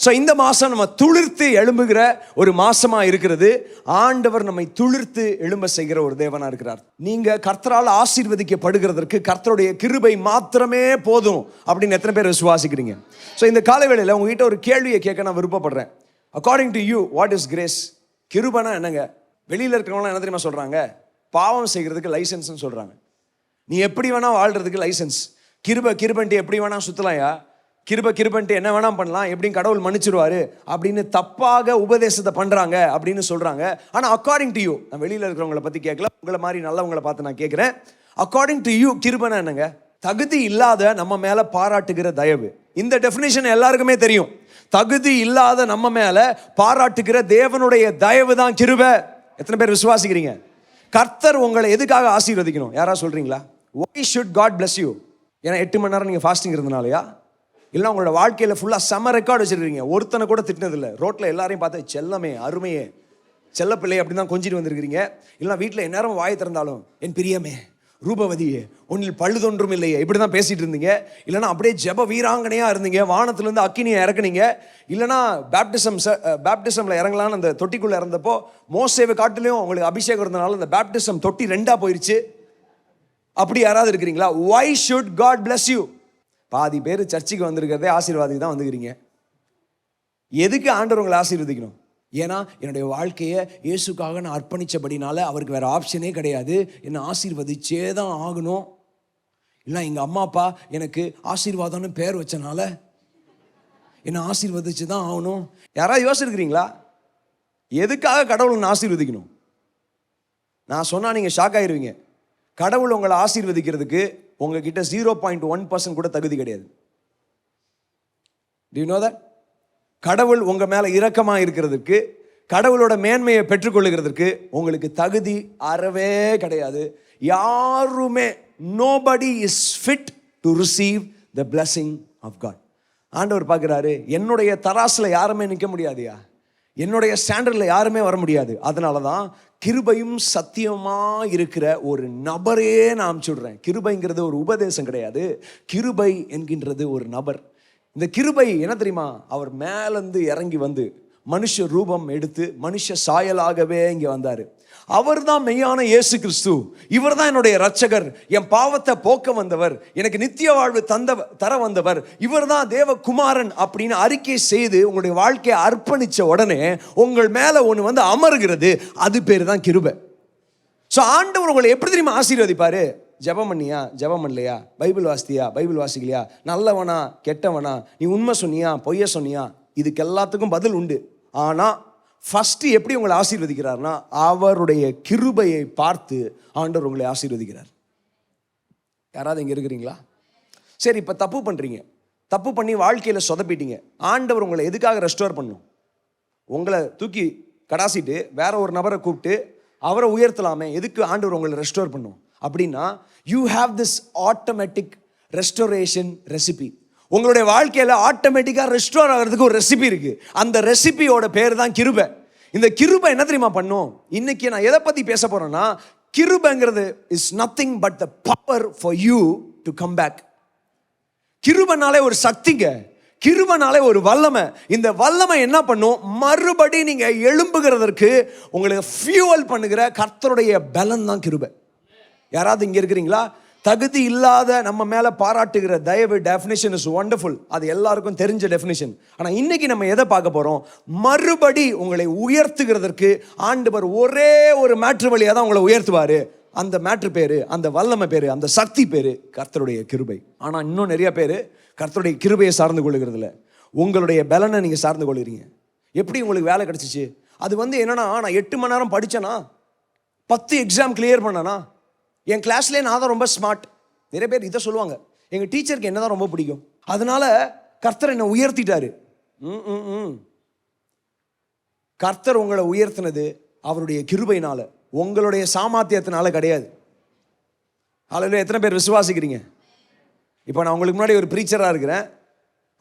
So இந்த மாதம் நம்ம துளிர்த்து எழும்புகிற ஒரு மாசமாக இருக்கிறது. ஆண்டவர் நம்மை துளிர்த்து எழும்ப செய்கிற ஒரு தேவனாக இருக்கிறார். நீங்கள் கர்த்தரால் ஆசீர்வதிக்கப்படுகிறதற்கு கர்த்தருடைய கிருபை மாத்திரமே போதும் அப்படின்னு எத்தனை பேர் விசுவாசிக்கிறீங்க? ஸோ இந்த காலவேளையில் உங்ககிட்ட ஒரு கேள்வியை கேட்க நான் விருப்பப்படுறேன். According to you, what is grace? கிருபைனா என்னங்க? வெளியில் இருக்கிறவங்களாம் என்ன தெரியுமா சொல்கிறாங்க? பாவம் செய்கிறதுக்கு லைசன்ஸ்னு சொல்கிறாங்க. நீ எப்படி வேணால் வாழ்கிறதுக்கு லைசன்ஸ். கிருபன்ட்டு எப்படி வேணால் சுற்றலாம்யா, கிருபன்ட்டு என்ன வேணாம் பண்ணலாம், எப்படியும் கடவுள் மன்னிச்சிருவாரு அப்படின்னு தப்பாக உபதேசத்தை பண்ணுறாங்க அப்படின்னு சொல்கிறாங்க. ஆனால் அக்கார்டிங் டு யூ, நான் வெளியில் இருக்கிறவங்கள பற்றி கேட்கல, உங்களை மாதிரி நல்லவங்களை பார்த்து நான் கேட்குறேன். அக்கார்டிங் டு யூ கிருபைனா என்னங்க? தகுதி இல்லாத நம்ம மேலே பாராட்டுகிற தயவு. இந்த டெஃபினேஷன் எல்லாருக்குமே தெரியும். தகுதி இல்லாத நம்ம மேலே பாராட்டுகிற தேவனுடைய தயவு தான் கிருபை. எத்தனை பேர் விசுவாசிக்கிறீங்க? கர்த்தர் உங்களை எதுக்காக ஆசீர்வதிக்கணும்? யாராவது சொல்கிறீங்களா? Why should God bless you? ஏன்னா 8 மணி நேரம் நீங்கள் ஃபாஸ்டிங் இருந்தனாலயா? இல்லை உங்களோட வாழ்க்கையில் ஃபுல்லாக செம்ம ரெக்கார்டு வச்சுருக்கீங்க, ஒருத்தனை கூட திட்டினதில்லை, ரோட்டில் எல்லாரையும் பார்த்து செல்லமே, அருமையே, செல்ல பிள்ளை அப்படி தான் கொஞ்சிட்டு வந்திருக்கிறீங்க. இல்லைனா வீட்டில் எந்நேரம் வாயை திறந்தாலும் என் பிரியமே, ரூபவதியே, ஒன்றில் பழுதொன்றும் இல்லையே, இப்படி தான் பேசிகிட்டு இருந்தீங்க. இல்லைனா அப்படியே ஜெப வீராங்கனையாக இருந்தீங்க, வானத்துலேருந்து அக்கினியை இறக்குனீங்க. இல்லைனா பேப்டிசமில் இறங்கலான்னு அந்த தொட்டிக்குள்ளே இறந்தப்போ மோசேவை காட்டிலையும் உங்களுக்கு அபிஷேகம் இருந்தனால அந்த பேப்டிசம் தொட்டி 2ஆக போயிடுச்சு. அப்படி யாராவது இருக்கிறீங்களா? Why should God bless you? பாதி பேர் சர்ச்சுக்கு வந்திருக்கிறதே ஆசீர்வாதிக்கு தான் வந்துக்கிறீங்க. எதுக்கு ஆண்டவர் உங்களை ஆசீர்வதிக்கணும்? ஏன்னா என்னுடைய வாழ்க்கையை இயேசுக்காக நான் அர்ப்பணித்தபடினால அவருக்கு வேறு ஆப்ஷனே கிடையாது, என்னை ஆசீர்வதிச்சே தான் ஆகணும். இல்லை எங்கள் அம்மா அப்பா எனக்கு ஆசீர்வாதம்னு பேர் வச்சனால என்னை ஆசீர்வதிச்சு தான் ஆகணும். யாராவது யோசிச்சிருக்கிறீங்களா? எதுக்காக கடவுள் உன்னை ஆசீர்வதிக்கணும்? நான் சொன்னால் நீங்கள் ஷாக் ஆகிடுவீங்க. கடவுள் உங்களை ஆசீர்வதிக்கிறதுக்கு உங்ககிட்ட 0.1% கூட தகுதி கிடையாது. Do you know that? கடவுள் உங்க மேல இரக்கமாக இருக்கிறதுக்கு, கடவுளோட மேன்மையை பெற்றுக்கொள்ளுகிறதுக்கு உங்களுக்கு தகுதி அறவே கிடையாது. யாருமே nobody is fit to receive the blessing of God. ஆண்டவர் பார்க்கிறாரு, என்னுடைய தராசுல யாருமே நிற்க முடியாதுயா, என்னுடைய ஸ்டாண்டர்டில் யாருமே வர முடியாது. அதனால தான் கிருபையும் சத்தியமா இருக்கிற ஒரு நபரே நான் சொல்றேன். கிருபைங்கிறது ஒரு உபதேசம் கிடையாது, கிருபை என்கின்றது ஒரு நபர். இந்த கிருபை என்ன தெரியுமா? அவர் மேலேருந்து இறங்கி வந்து மனுஷ ரூபம் எடுத்து மனுஷ சாயலாகவே இங்கே வந்தார். அவர் தான் மெய்யான இயேசு கிறிஸ்து. இவர் தான் என்னுடைய இரட்சகர், என் பாவத்தை போக்க வந்தவர், எனக்கு நித்திய வாழ்வு தர வந்தவர், இவர் தான் தேவகுமாரன் அப்படின்னு அறிக்கை செய்து உங்களுடைய வாழ்க்கையை அர்ப்பணித்த உடனே உங்கள் மேலே ஒன்று வந்து அமருகிறது. அது பேர் தான் கிருபை. ஸோ ஆண்டவர் உங்களை எப்படி தெரியுமா ஆசீர்வதிப்பாரு? ஜெபம் பண்ணியா, ஜெபம் பண்ணலையா, பைபிள் வாசித்தியா, பைபிள் வாசிக்கலையா, நல்லவனா கெட்டவனா, நீ உண்மை சொன்னியா பொய்ய சொன்னியா, இதுக்கு எல்லாத்துக்கும் பதில் உண்டு. ஆனால் ஃபஸ்ட்டு எப்படி உங்களை ஆசீர்வதிக்கிறார்னா, அவருடைய கிருபையை பார்த்து ஆண்டவர் உங்களை ஆசீர்வதிக்கிறார். யாராவது இங்கே இருக்கிறீங்களா? சரி, இப்போ தப்பு பண்ணுறீங்க, தப்பு பண்ணி வாழ்க்கையில் சொதப்பிட்டீங்க. ஆண்டவர் உங்களை எதுக்காக ரெஸ்டோர் பண்ணும்? உங்களை தூக்கி கடாசிட்டு வேற ஒரு நபரை கூப்பிட்டு அவரை உயர்த்தலாமே. எதுக்கு ஆண்டவர் உங்களை ரெஸ்டோர் பண்ணும் அப்படின்னா, you have this automatic restoration recipe. உங்களுடைய வாழ்க்கையில் ஆட்டோமேட்டிக்காக ரெஸ்டோர் ஆகிறதுக்கு ஒரு ரெசிபி இருக்குது. அந்த ரெசிபியோட பேர் தான் கிருபை. இந்த கிருபை என்ன தெரியுமா பண்ணும்? இன்னைக்கு நான் எதை பற்றி பேச போகிறேன்னா, கிருபைங்கிறது is nothing but the power for you to come back. கிருபைனாலே ஒரு சக்திங்க, கிருபைனாலே ஒரு வல்லமை. இந்த வல்லமை என்ன பண்ணும்? மறுபடி நீங்கள் எழும்புகிறதற்கு உங்களுக்கு ஃபியூவல் பண்ணுகிற கர்த்தருடைய பலன் தான் கிருபை. யாராவது இங்கே இருக்கிறீங்களா? தகுதி இல்லாத நம்ம மேலே பாராட்டுகிற தயவு டெஃபினிஷன் இஸ் வண்டர்ஃபுல், அது எல்லாருக்கும் தெரிஞ்ச டெஃபினிஷன். ஆனால் இன்னைக்கு நம்ம எதை பார்க்க போகிறோம்? மறுபடி உங்களை உயர்த்துகிறதற்கு ஆண்டவர் ஒரே ஒரு மேட்ரு வழியாக தான் உங்களை உயர்த்துவார். அந்த மேட்ரு பேர், அந்த வல்லமை பேர், அந்த சக்தி பேர் கர்த்தருடைய கிருபை. ஆனால் இன்னும் நிறைய பேர் கர்த்தருடைய கிருபையை சார்ந்து கொள்ளுகிறதில்ல, உங்களுடைய பலனை நீங்கள் சார்ந்து கொள்கிறீங்க. எப்படி உங்களுக்கு வேலை கிடச்சிச்சு? அது வந்து என்னன்னா, நான் 8 மணி நேரம் படித்தேனா, 10 எக்ஸாம் கிளியர் பண்ணனா, என் கிளாஸ்லேயே நான் தான் ரொம்ப ஸ்மார்ட். நிறைய பேர் இதை சொல்லுவாங்க, எங்கள் டீச்சருக்கு என்ன தான் ரொம்ப பிடிக்கும், அதனால கர்த்தர் என்னை உயர்த்திட்டாரு. கர்த்தர் உங்களை உயர்த்தினது அவருடைய கிருபையினால, உங்களுடைய சாமர்த்தியத்தினால கிடையாது. அதில் எத்தனை பேர் விசுவாசிக்கிறீங்க? இப்போ நான் உங்களுக்கு முன்னாடி ஒரு ப்ரீச்சராக இருக்கிறேன்,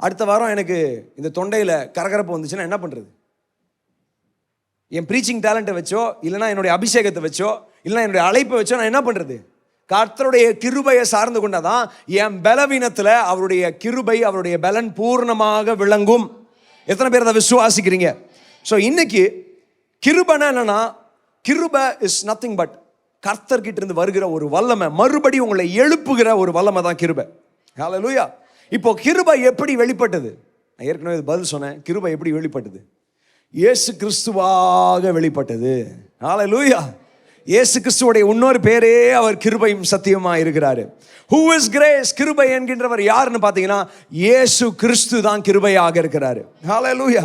அடுத்த வாரம் எனக்கு இந்த தொண்டையில் கரகரப்பு வந்துச்சுன்னா என்ன பண்ணுறது? என் ப்ரீச்சிங் டேலண்ட்டை வச்சோ, இல்லைனா என்னுடைய அபிஷேகத்தை வச்சோ, இல்லைனா என்னுடைய அழைப்பை வச்சோ நான் என்ன பண்ணுறது? கர்த்தருடைய கிருபையை சார்ந்து கொண்டாதான் என் பலவீனத்தில் அவருடைய கிருபை, அவருடைய பலன் பூர்ணமாக விளங்கும். எத்தனை பேர் அதை விசுவாசிக்கிறீங்க? ஸோ இன்னைக்கு கிருபைனா என்னன்னா, கிருபை இஸ் நத்திங் பட் கர்த்தர்கிட்ட இருந்து வருகிற ஒரு வல்லமை, மறுபடி உங்களை எழுப்புகிற ஒரு வல்லமை தான் கிருபை. ஹல்லேலூயா. இப்போ கிருபை எப்படி வெளிப்பட்டது? நான் ஏற்கனவே பதில் சொன்னேன். கிருபை எப்படி வெளிப்பட்டது? இயேசு கிறிஸ்துவாக வெளிப்பட்டது. ஹல்லேலூயா. இயேசு கிறிஸ்துவோடைய இன்னொரு பேரே அவர் கிருபையும் சத்தியமா இருக்கிறாரு. Who is grace? கிருபை என்கின்றவர் யாருன்னு பார்த்தீங்கன்னா, இயேசு கிறிஸ்து தான் கிருபையாக இருக்கிறாரு. ஹல்லேலூயா.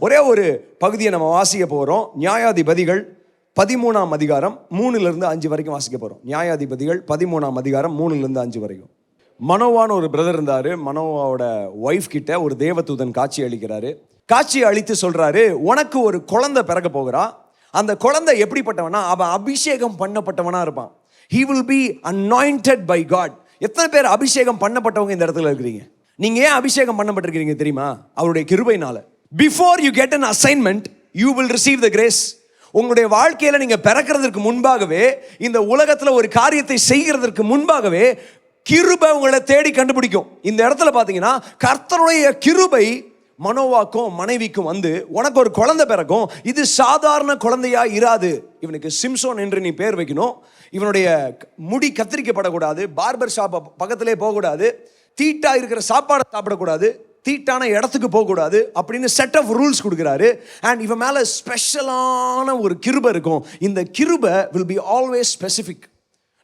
ஒரே ஒரு பகுதியை நம்ம வாசிக்க போகிறோம். நியாயாதிபதிகள் 13ஆம் அதிகாரம் 3-5 வரைக்கும் வாசிக்க போகிறோம். நியாயாதிபதிகள் 13ஆம் அதிகாரம் 3-5 வரைக்கும். மனோவான ஒரு பிரதர் இருந்தார். மனோவாவோட ஒய்ஃப் கிட்ட ஒரு தேவதூதன் காட்சி அளிக்கிறாரு. காட்சி அளித்து சொல்றாரு, உனக்கு ஒரு குழந்தை பிறக்க போகிறான். அந்த குழந்தை எப்படிப்பட்டவனா, அவன் அபிஷேகம் பண்ணப்பட்டவனா இருப்பான். He will be anointed by God. எத்தனை பேர் அபிஷேகம் பண்ணப்பட்டவங்க இந்த இடத்துல இருக்கிறீங்க? நீங்க ஏன் அபிஷேகம் பண்ணப்பட்டிருக்கீங்க தெரியுமா? அவருடைய கிருபையினால. Before you get an assignment, you will receive the grace. உங்களுடைய வாழ்க்கையில நீங்க பிறக்கிறதுக்கு முன்பாகவே, இந்த உலகத்துல ஒரு காரியத்தை செய்கிறதற்கு முன்பாகவே கிருபை உங்களை தேடி கண்டுபிடிக்கும். இந்த இடத்துல பாத்தீங்கன்னா கர்த்தருடைய கிருபை மனோவாக்கும் மனைவிக்கும் வந்து உனக்கு ஒரு குழந்தை பிறக்கும். இது சாதாரண குழந்தையா இராது. இவனுக்கு சிம்சோன் என்று நீ பேர் வைக்கணும். இவனுடைய முடி கத்திரிக்கப்படக்கூடாது, பார்பர் ஷாப் பக்கத்திலே போகக்கூடாது, தீட்டா இருக்கிற சாப்பாடை சாப்பிடக்கூடாது, தீட்டான இடத்துக்கு போகக்கூடாது அப்படின்னு செட் ஆஃப் ரூல்ஸ் கொடுக்குறாரு. அண்ட் இவன் மேலே ஸ்பெஷலான ஒரு கிருபை இருக்கும். இந்த கிருபை வில் பி ஆல்வேஸ் ஸ்பெசிஃபிக்.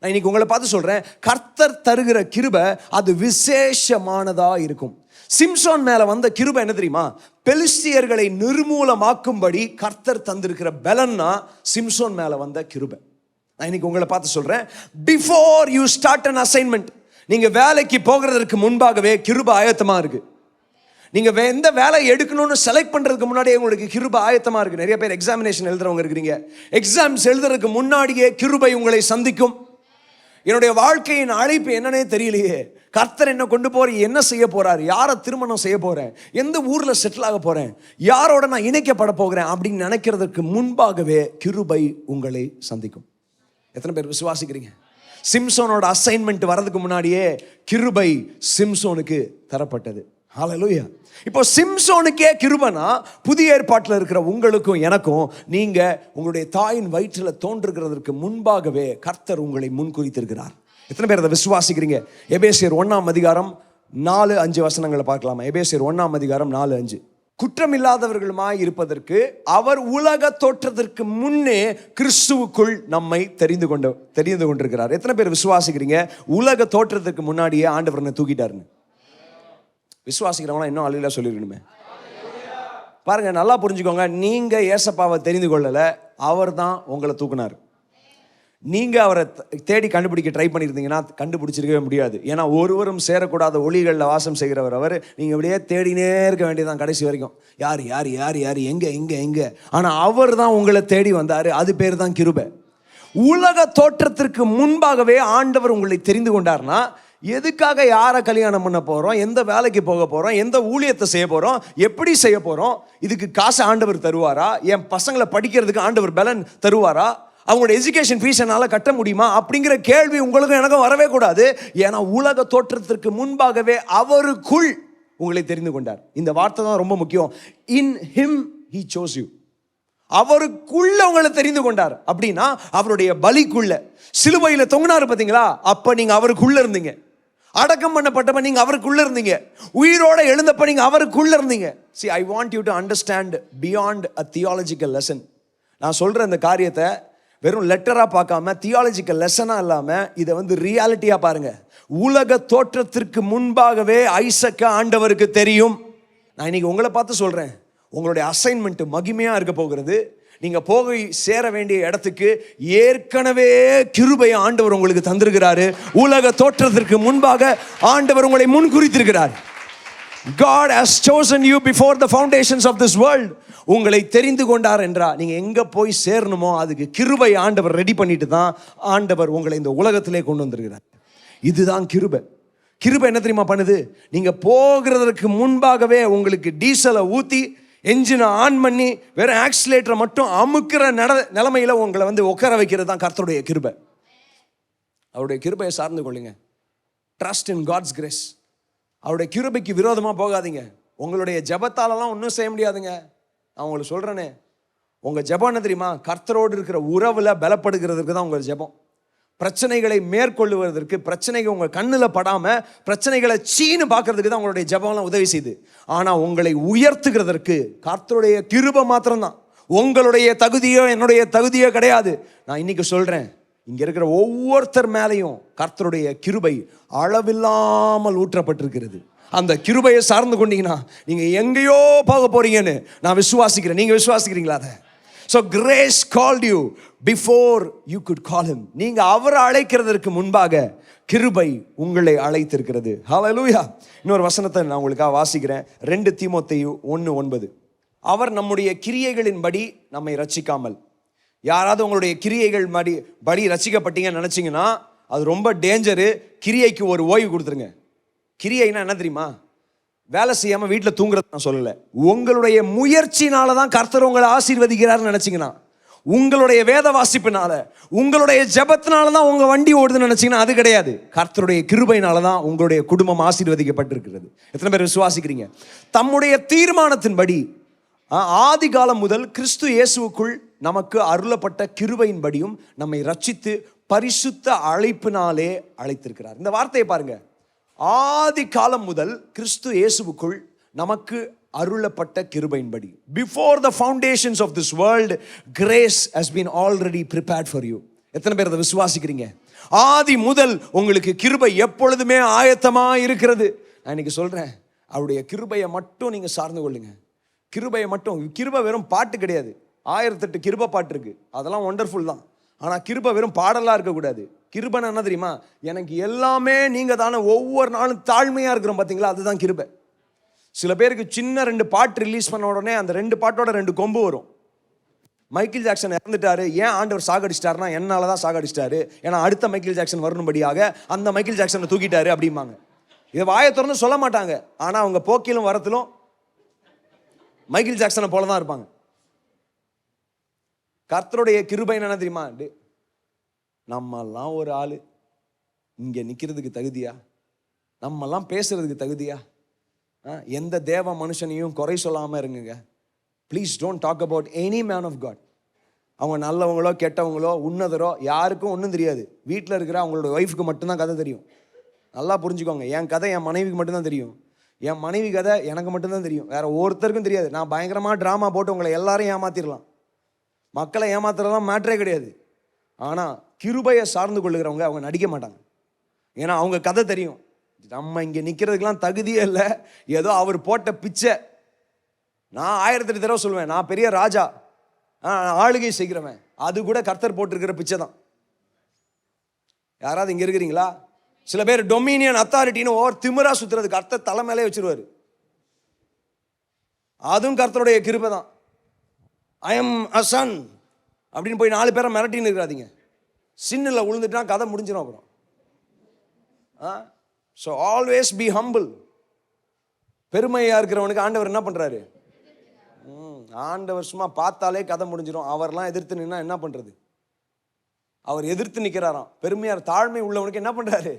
நான் இன்னைக்கு உங்களை பார்த்து சொல்கிறேன், கர்த்தர் தருகிற கிருபை அது விசேஷமானதாக இருக்கும். சிம்சோன் மேலே வந்த கிருபை என்ன தெரியுமா? பெலிஸ்தியர்களை நிர்மூலமாக்கும்படி கர்த்தர் தந்திருக்கிற பலன்னா சிம்சோன் மேலே வந்த கிருபை. நான் இன்னைக்கு உங்களை பார்த்து சொல்கிறேன், before you start an assignment, நீங்கள் வேலைக்கு போகிறதுக்கு முன்பாகவே கிருபை ஆயத்தமாக இருக்குது. நீங்கள் எந்த வேலையை எடுக்கணும்னு செலக்ட் பண்ணுறதுக்கு முன்னாடியே உங்களுக்கு கிருபை ஆயத்தமாக இருக்குது. நிறைய பேர் எக்ஸாமினேஷன் எழுதுறவங்க இருக்கிறீங்க. எக்ஸாம்ஸ் எழுதுறதுக்கு முன்னாடியே கிருபை உங்களை சந்திக்கும். என்னுடைய வாழ்க்கையின் அழைப்பு என்னன்னே தெரியலையே, கர்த்தர் என்ன கொண்டு போற, என்ன செய்ய போறாரு, யாரை திருமணம் செய்ய போறேன், எந்த ஊர்ல செட்டில் ஆக போறேன், யாரோட நான் இணைக்கப்பட போகிறேன் அப்படின்னு நினைக்கிறதுக்கு முன்பாகவே கிருபை உங்களை சந்திக்கும். எத்தனை பேர் விசுவாசிக்கிறீங்க? சிம்சோனோட அசைன்மெண்ட் வரதுக்கு முன்னாடியே கிருபை சிம்சோனுக்கு தரப்பட்டது. ஹல்லேலூயா. இப்போ சிம்சோனுக்கே கிருபைனா, புதிய ஏற்பாட்டில் இருக்கிற உங்களுக்கும் எனக்கும், நீங்க உங்களுடைய தாயின் வயிற்றில் தோன்றுகிறதற்கு முன்பாகவே கர்த்தர் உங்களை முன்குறித்திருக்கிறார். எத்தனை பேர் அதை விசுவாசிக்கிறீங்க? எபேசியர் 1ஆம் அதிகாரம் 4-5 வசனங்களை பார்க்கலாமா? எபேசியர் 1ஆம் அதிகாரம் 4-5. குற்றமில்லாதவர்களுமாய் இருப்பதற்கு அவர் உலக தோற்றத்திற்கு முன்னே கிறிஸ்துவுக்குள் நம்மை தெரிந்து கொண்டிருக்கிறார். எத்தனை பேர் விசுவாசிக்கிறீங்க உலக தோற்றத்துக்கு முன்னாடியே ஆண்டவர் தூக்கிட்டாருன்னு? விசுவாசிக்கிறவங்களாம் இன்னும் அல்லேலூயா சொல்லிருக்கணுமே. பாருங்க, நல்லா புரிஞ்சுக்கோங்க. நீங்க ஏசப்பாவை தெரிந்து கொள்ளல, அவர் தான் உங்களை தூக்குனார். நீங்க அவரை தேடி கண்டுபிடிக்க ட்ரை பண்ணியிருந்தீங்கன்னா கண்டுபிடிச்சிருக்கவே முடியாது. ஏன்னா ஒருவரும் சேரக்கூடாத ஒளிகளில் வாசம் செய்கிறவர் அவர். நீங்க அப்படியே தேடினே இருக்க வேண்டியதான் கடைசி வரைக்கும். யார் யார் யார் யார் எங்க எங்க எங்க. ஆனா அவர் தான் உங்களை தேடி வந்தாரு. அது பேர் தான் கிருபை. உலக தோற்றத்திற்கு முன்பாகவே ஆண்டவர் உங்களை தெரிந்து கொண்டார்னா, எதுக்காக யாரை கல்யாணம் பண்ண போகிறோம், எந்த வேலைக்கு போக போகிறோம், எந்த ஊழியத்தை செய்ய போகிறோம், எப்படி செய்ய போகிறோம், இதுக்கு காசு ஆண்டவர் தருவாரா, என் பசங்களை படிக்கிறதுக்கு ஆண்டவர் பலன் தருவாரா, அவங்களோட எஜுகேஷன் ஃபீஸ் என்னால் கட்ட முடியுமா அப்படிங்கிற கேள்வி உங்களுக்கும் எனக்கும் வரவே கூடாது. ஏன்னா உலக தோற்றத்திற்கு முன்பாகவே அவருக்குள் உங்களை தெரிந்து கொண்டார். இந்த வார்த்தை தான் ரொம்ப முக்கியம். In him he sous you. அவருக்குள்ள உங்களை தெரிந்து கொண்டார். அப்படின்னா அவருடைய பலிக்குள்ள, சிலுவையில் தொங்கினார் பார்த்தீங்களா, அப்ப நீங்க அவருக்குள்ள இருந்தீங்க. அடக்கம் பண்ணப்பட்டப்ப நீங்க அவருக்குள்ள இருந்தீங்க. உயிரோட எழுந்தப்ப நீங்க அவருக்குள்ள இருந்தீங்க. See, I want you to understand beyond a theological lesson. நான் சொல்ற இந்த காரியத்தை வெறும் லெட்டரா பார்க்காம, தியாலஜிக்கல் லெசனா இல்லாம, இதை ரியாலிட்டியா பாருங்க. உலக தோற்றத்திற்கு முன்பாகவே ஐசக்க ஆண்டவருக்கு தெரியும். நான் இன்னைக்கு உங்களை பார்த்து சொல்றேன், உங்களுடைய அசைன்மெண்ட் மகிமையா இருக்க போகிறது. நீங்க போய் சேர வேண்டிய இடத்துக்கு ஏற்கனவே கிருபையை ஆண்டவர் உங்களுக்கு தந்திருக்கிறாரு. உலக தோற்றத்திற்கு முன்பாக ஆண்டவர் உங்களை முன்குறித்திருக்கிறார். God has chosen you before the foundations of this world. உங்களை தெரிந்து கொண்டார் என்றா நீங்க எங்க போய் சேரணுமோ அதுக்கு கிருபை ஆண்டவர் ரெடி பண்ணிட்டு தான் ஆண்டவர் உங்களை இந்த உலகத்திலே கொண்டு வந்திருக்கிறார். இதுதான் கிருபை. கிருபை என்ன தெரியுமா பண்ணுது? நீங்கள் போகிறதற்கு முன்பாகவே உங்களுக்கு டீசலை ஊற்றி என்ஜினை ஆன் பண்ணி வெறும் ஆக்சிலேட்டரை மட்டும் அமுக்கிற நிலைமையில் உங்களை உட்கார வைக்கிறது தான் கர்த்தருடைய கிருபை. அவருடைய கிருபையை சார்ந்து கொள்ளுங்க. Trust in God's grace. அவருடைய கிருபைக்கு விரோதமாக போகாதீங்க. உங்களுடைய ஜெபத்தாலலாம் ஒன்றும் செய்ய முடியாதுங்க. நான் உங்களுக்கு சொல்கிறேனே, உங்கள் ஜெபம் என்ன தெரியுமா? கர்த்தரோடு இருக்கிற உறவில் பலப்படுகிறதுக்கு தான் உங்கள் ஜெபம். பிரச்சனைகளை மேற்கொள்ளுவதற்கு, பிரச்சனைகள் உங்கள் கண்ணில் படாமல் பிரச்சனைகளை சீனு பார்க்கறதுக்கு தான் உங்களுடைய ஜெபம்லாம் உதவி செய்யுது. ஆனால் உங்களை உயர்த்துகிறதற்கு கர்த்தருடைய கிருபை மாத்திரம்தான். உங்களுடைய தகுதியோ என்னுடைய தகுதியோ கிடையாது. நான் இன்னைக்கு சொல்கிறேன், இங்கே இருக்கிற ஒவ்வொருத்தர் மேலேயும் கர்த்தருடைய கிருபை அளவில்லாமல் ஊற்றப்பட்டிருக்கிறது. அந்த கிருபையை சார்ந்து கொண்டீங்கன்னா நீங்கள் எங்கேயோ போக போறீங்கன்னு நான் விசுவாசிக்கிறேன். நீங்கள் விசுவாசிக்கிறீங்களா அதை? So grace called you before you could call him. நீங்க அவரை அழைக்கிறதற்கு முன்பாக கிருபை உங்களை அழைத்திருக்கிறது. ஹல்லேலூயா. இன்னொரு வசனத்தை நான் உங்களுக்காக வாசிக்கிறேன். 2 தீமோத்தேயு 1:9. அவர் நம்முடைய கிரியைகளின்படி நம்மை ரட்சிக்காமல். யாராவது உங்களுடைய கிரியைகள் படி ரட்சிக்கப்பட்டீங்கன்னு நினைச்சீங்கன்னா அது ரொம்ப டேஞ்சரு. கிரியைக்கு ஒரு ஓய்வு கொடுத்துருங்க. கிரியைனா என்ன தெரியுமா? வேலை செய்யாமல் வீட்டில் தூங்குறது நான் சொல்லலை. உங்களுடைய முயற்சினால தான் கர்த்தர் உங்களை ஆசீர்வதிக்கிறார்னு நினச்சிங்கன்னா, உங்களுடைய வேத வாசிப்பினால, உங்களுடைய ஜெபத்தினால தான் உங்கள் வண்டி ஓடுதுன்னு நினச்சிங்கன்னா அது கிடையாது. கர்த்தருடைய கிருபையினால தான் உங்களுடைய குடும்பம் ஆசீர்வதிக்கப்பட்டிருக்கிறது. எத்தனை பேர் விசுவாசிக்கிறீங்க? தம்முடைய தீர்மானத்தின்படி ஆதி காலம் முதல் கிறிஸ்து இயேசுவுக்குள் நமக்கு அருளப்பட்ட கிருபையின்படியும் நம்மை ரட்சித்து பரிசுத்த அழைப்பினாலே அழைத்திருக்கிறார். இந்த வார்த்தையை பாருங்க. ஆதி காலம் முதல் கிறிஸ்து இயேசுவுக்குள் நமக்கு அருளப்பட்ட கிருபையின்படி. Before the foundations of this world grace has been already prepared for you. எத்தனை பேர் அதை விசுவாசிக்கிறீங்க? ஆதி முதல் உங்களுக்கு கிருபை எப்பொழுதுமே ஆயத்தமாக இருக்கிறது. நான் இன்னைக்கு சொல்கிறேன், அவருடைய கிருபையை மட்டும் நீங்கள் சார்ந்து கொள்ளுங்க. கிருபையை மட்டும். கிருபை வெறும் பாட்டு கிடையாது. 1008 கிருபை பாட்டு இருக்கு, அதெல்லாம் ஒண்டர்ஃபுல் தான். ஆனால் கிருபை வெறும் பாடலாக இருக்கக்கூடாது. கிருபைன்னா என்ன தெரியுமா? எனக்கு எல்லாமே நீங்கள் தானே. ஒவ்வொரு நாளும் தாழ்மையாக இருக்கிறோம் பார்த்தீங்களா, அதுதான் கிருபை. சில பேருக்கு சின்ன 2 பாட்டு ரிலீஸ் பண்ண உடனே அந்த 2 பாட்டோட 2 கொம்பு வரும். மைக்கேல் ஜாக்சன் இறந்துட்டாரு, ஏன் ஆண்டவர் சாகடிச்சிட்டாருன்னா என்னால் தான் சாகடிச்சிட்டாரு, ஏன்னா அடுத்த மைக்கேல் ஜாக்சன் வரணும்படியாக அந்த மைக்கேல் ஜாக்சனை தூக்கிட்டாரு அப்படிம்பாங்க. இதை வாயை திறந்து சொல்ல மாட்டாங்க. ஆனால் அவங்க போக்கிலும் வரத்திலும் மைக்கேல் ஜாக்சனை போல தான் இருப்பாங்க. கர்த்தருடைய கிருபை என்ன தெரியுமா? நம்மெல்லாம் ஒரு ஆள் இங்கே நிற்கிறதுக்கு தகுதியா? நம்மெல்லாம் பேசுறதுக்கு தகுதியா? எந்த தேவ மனுஷனையும் குறை சொல்லாமல் இருங்க. Please don't talk about any man of God. அவங்க நல்லவங்களோ கெட்டவங்களோ உன்னதரோ யாருக்கும் ஒன்றும் தெரியாது. வீட்டில் இருக்கிற அவங்களோட ஒய்ஃபுக்கு மட்டும்தான் கதை தெரியும். நல்லா புரிஞ்சுக்கோங்க. என் கதை என் மனைவிக்கு மட்டும்தான் தெரியும். என் மனைவி கதை எனக்கு மட்டும்தான் தெரியும். வேற ஒருத்தருக்கும் தெரியாது. நான் பயங்கரமாக ட்ராமா போட்டு உங்களை எல்லாரையும் ஏமாத்திடலாம். மக்களை ஏமாத்துறதுலாம் மேட்ரே கிடையாது. ஆனால் கிருபையை சார்ந்து கொள்ளுகிறவங்க அவங்க நடிக்க மாட்டாங்க. ஏன்னா அவங்க கதை தெரியும். நம்ம இங்கே நிற்கிறதுக்கெலாம் தகுதியே இல்லை, ஏதோ அவர் போட்ட பிச்சை. நான் 1008 தடவை சொல்லுவேன், நான் பெரிய ராஜா, ஆளுகை செய்கிறவன். அது கூட கர்த்தர் போட்டிருக்கிற பிச்சை தான். யாராவது இங்கே இருக்கிறீங்களா? சில பேர் டொமினியன் அத்தாரிட்டின்னு ஓர் திமிரா சுற்றுறது கர்த்தர் தலை மேலே வச்சிருவாரு. அதுவும் கர்த்தருடைய கிருபை தான். ஐ எம் அ சன் அப்படின்னு போய் 4 பேரை மிரட்டின்னு இருக்கிறாதீங்க. சின்னில் விழுந்துட்டா கதை முடிஞ்சிடும் அப்புறம். So always be humble. பெருமையாக இருக்கிறவனுக்கு ஆண்டவர் என்ன பண்ணுறாரு? ஆண்டவர் சும்மா பார்த்தாலே கதை முடிஞ்சிடும். அவர்லாம் எதிர்த்து நின்னா என்ன பண்ணுறது? அவர் எதிர்த்து நிற்கிறாராம். பெருமையார் தாழ்மை உள்ளவனுக்கு என்ன பண்ணுறாரு?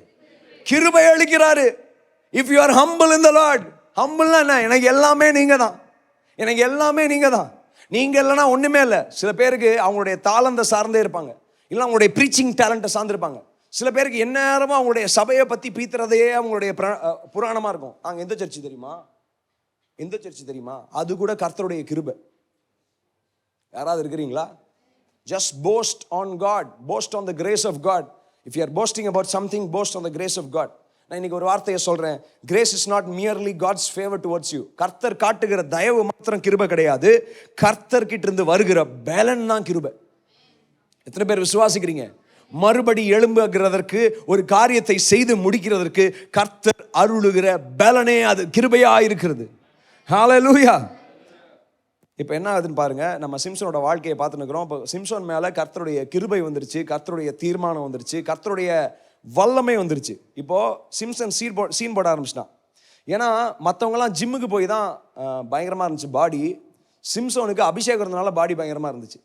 கிருபை அளிக்கிறாரு. If you are humble in the Lord. ஹம்பிள்னா என்ன? எனக்கு எல்லாமே நீங்கள் தான், எனக்கு எல்லாமே நீங்கள் தான். நீங்கள் இல்லைன்னா ஒன்றுமே இல்லை. சில பேருக்கு அவங்களுடைய தாளந்தை சார்ந்தே இருப்பாங்க, இல்லை அவங்களுடைய ப்ரீச்சிங் டேலண்ட்டை சார்ந்திருப்பாங்க. சில பேருக்கு எந்நேரமும் அவங்களுடைய சபையை பற்றி பீத்துறதையே அவங்களுடைய புராணமாக இருக்கும். நாங்கள் எந்த சர்ச்சு தெரியுமா, எந்த சர்ச்சு தெரியுமா? அது கூட கர்த்தருடைய கிருபை. யாராவது இருக்கிறீங்களா? Just post on God, post on the grace of God. If you are posting about something, post on the grace of God. நான் இன்னைக்கு ஒரு வார்த்தையை சொல்கிறேன். Grace is not merely God's favour towards you. கர்த்தர் காட்டுகிற தயவு மாத்திரம் கிருபை கிடையாது. கர்த்தர் கிட்ட இருந்து வருகிற பேலன் தான் கிருபை. எத்தனை பேர் விசுவாசிக்கிறீங்க? மறுபடி எழும்புகிறதற்கு, ஒரு காரியத்தை செய்து முடிக்கிறதற்கு கர்த்தர் அருளுகிற பலனே அது கிருபையா இருக்கிறது. ஹல்லேலூயா. இப்போ என்ன ஆகுதுன்னு பாருங்க. நம்ம சிம்சனோட வாழ்க்கையை பார்த்துன்னு இருக்கிறோம். இப்போ சிம்சன் மேலே கர்த்தருடைய கிருபை வந்துருச்சு, கர்த்தருடைய தீர்மானம் வந்துருச்சு, கர்த்தருடைய வல்லமை வந்துருச்சு. இப்போது சிம்சன் சீன் போட ஆரம்பிச்சிட்டான். ஏன்னா மற்றவங்கலாம் ஜிம்முக்கு போய் தான் பயங்கரமாக இருந்துச்சு பாடி. சிம்சோனுக்கு அபிஷேகம் இருந்தனால பாடி பயங்கரமாக இருந்துச்சு.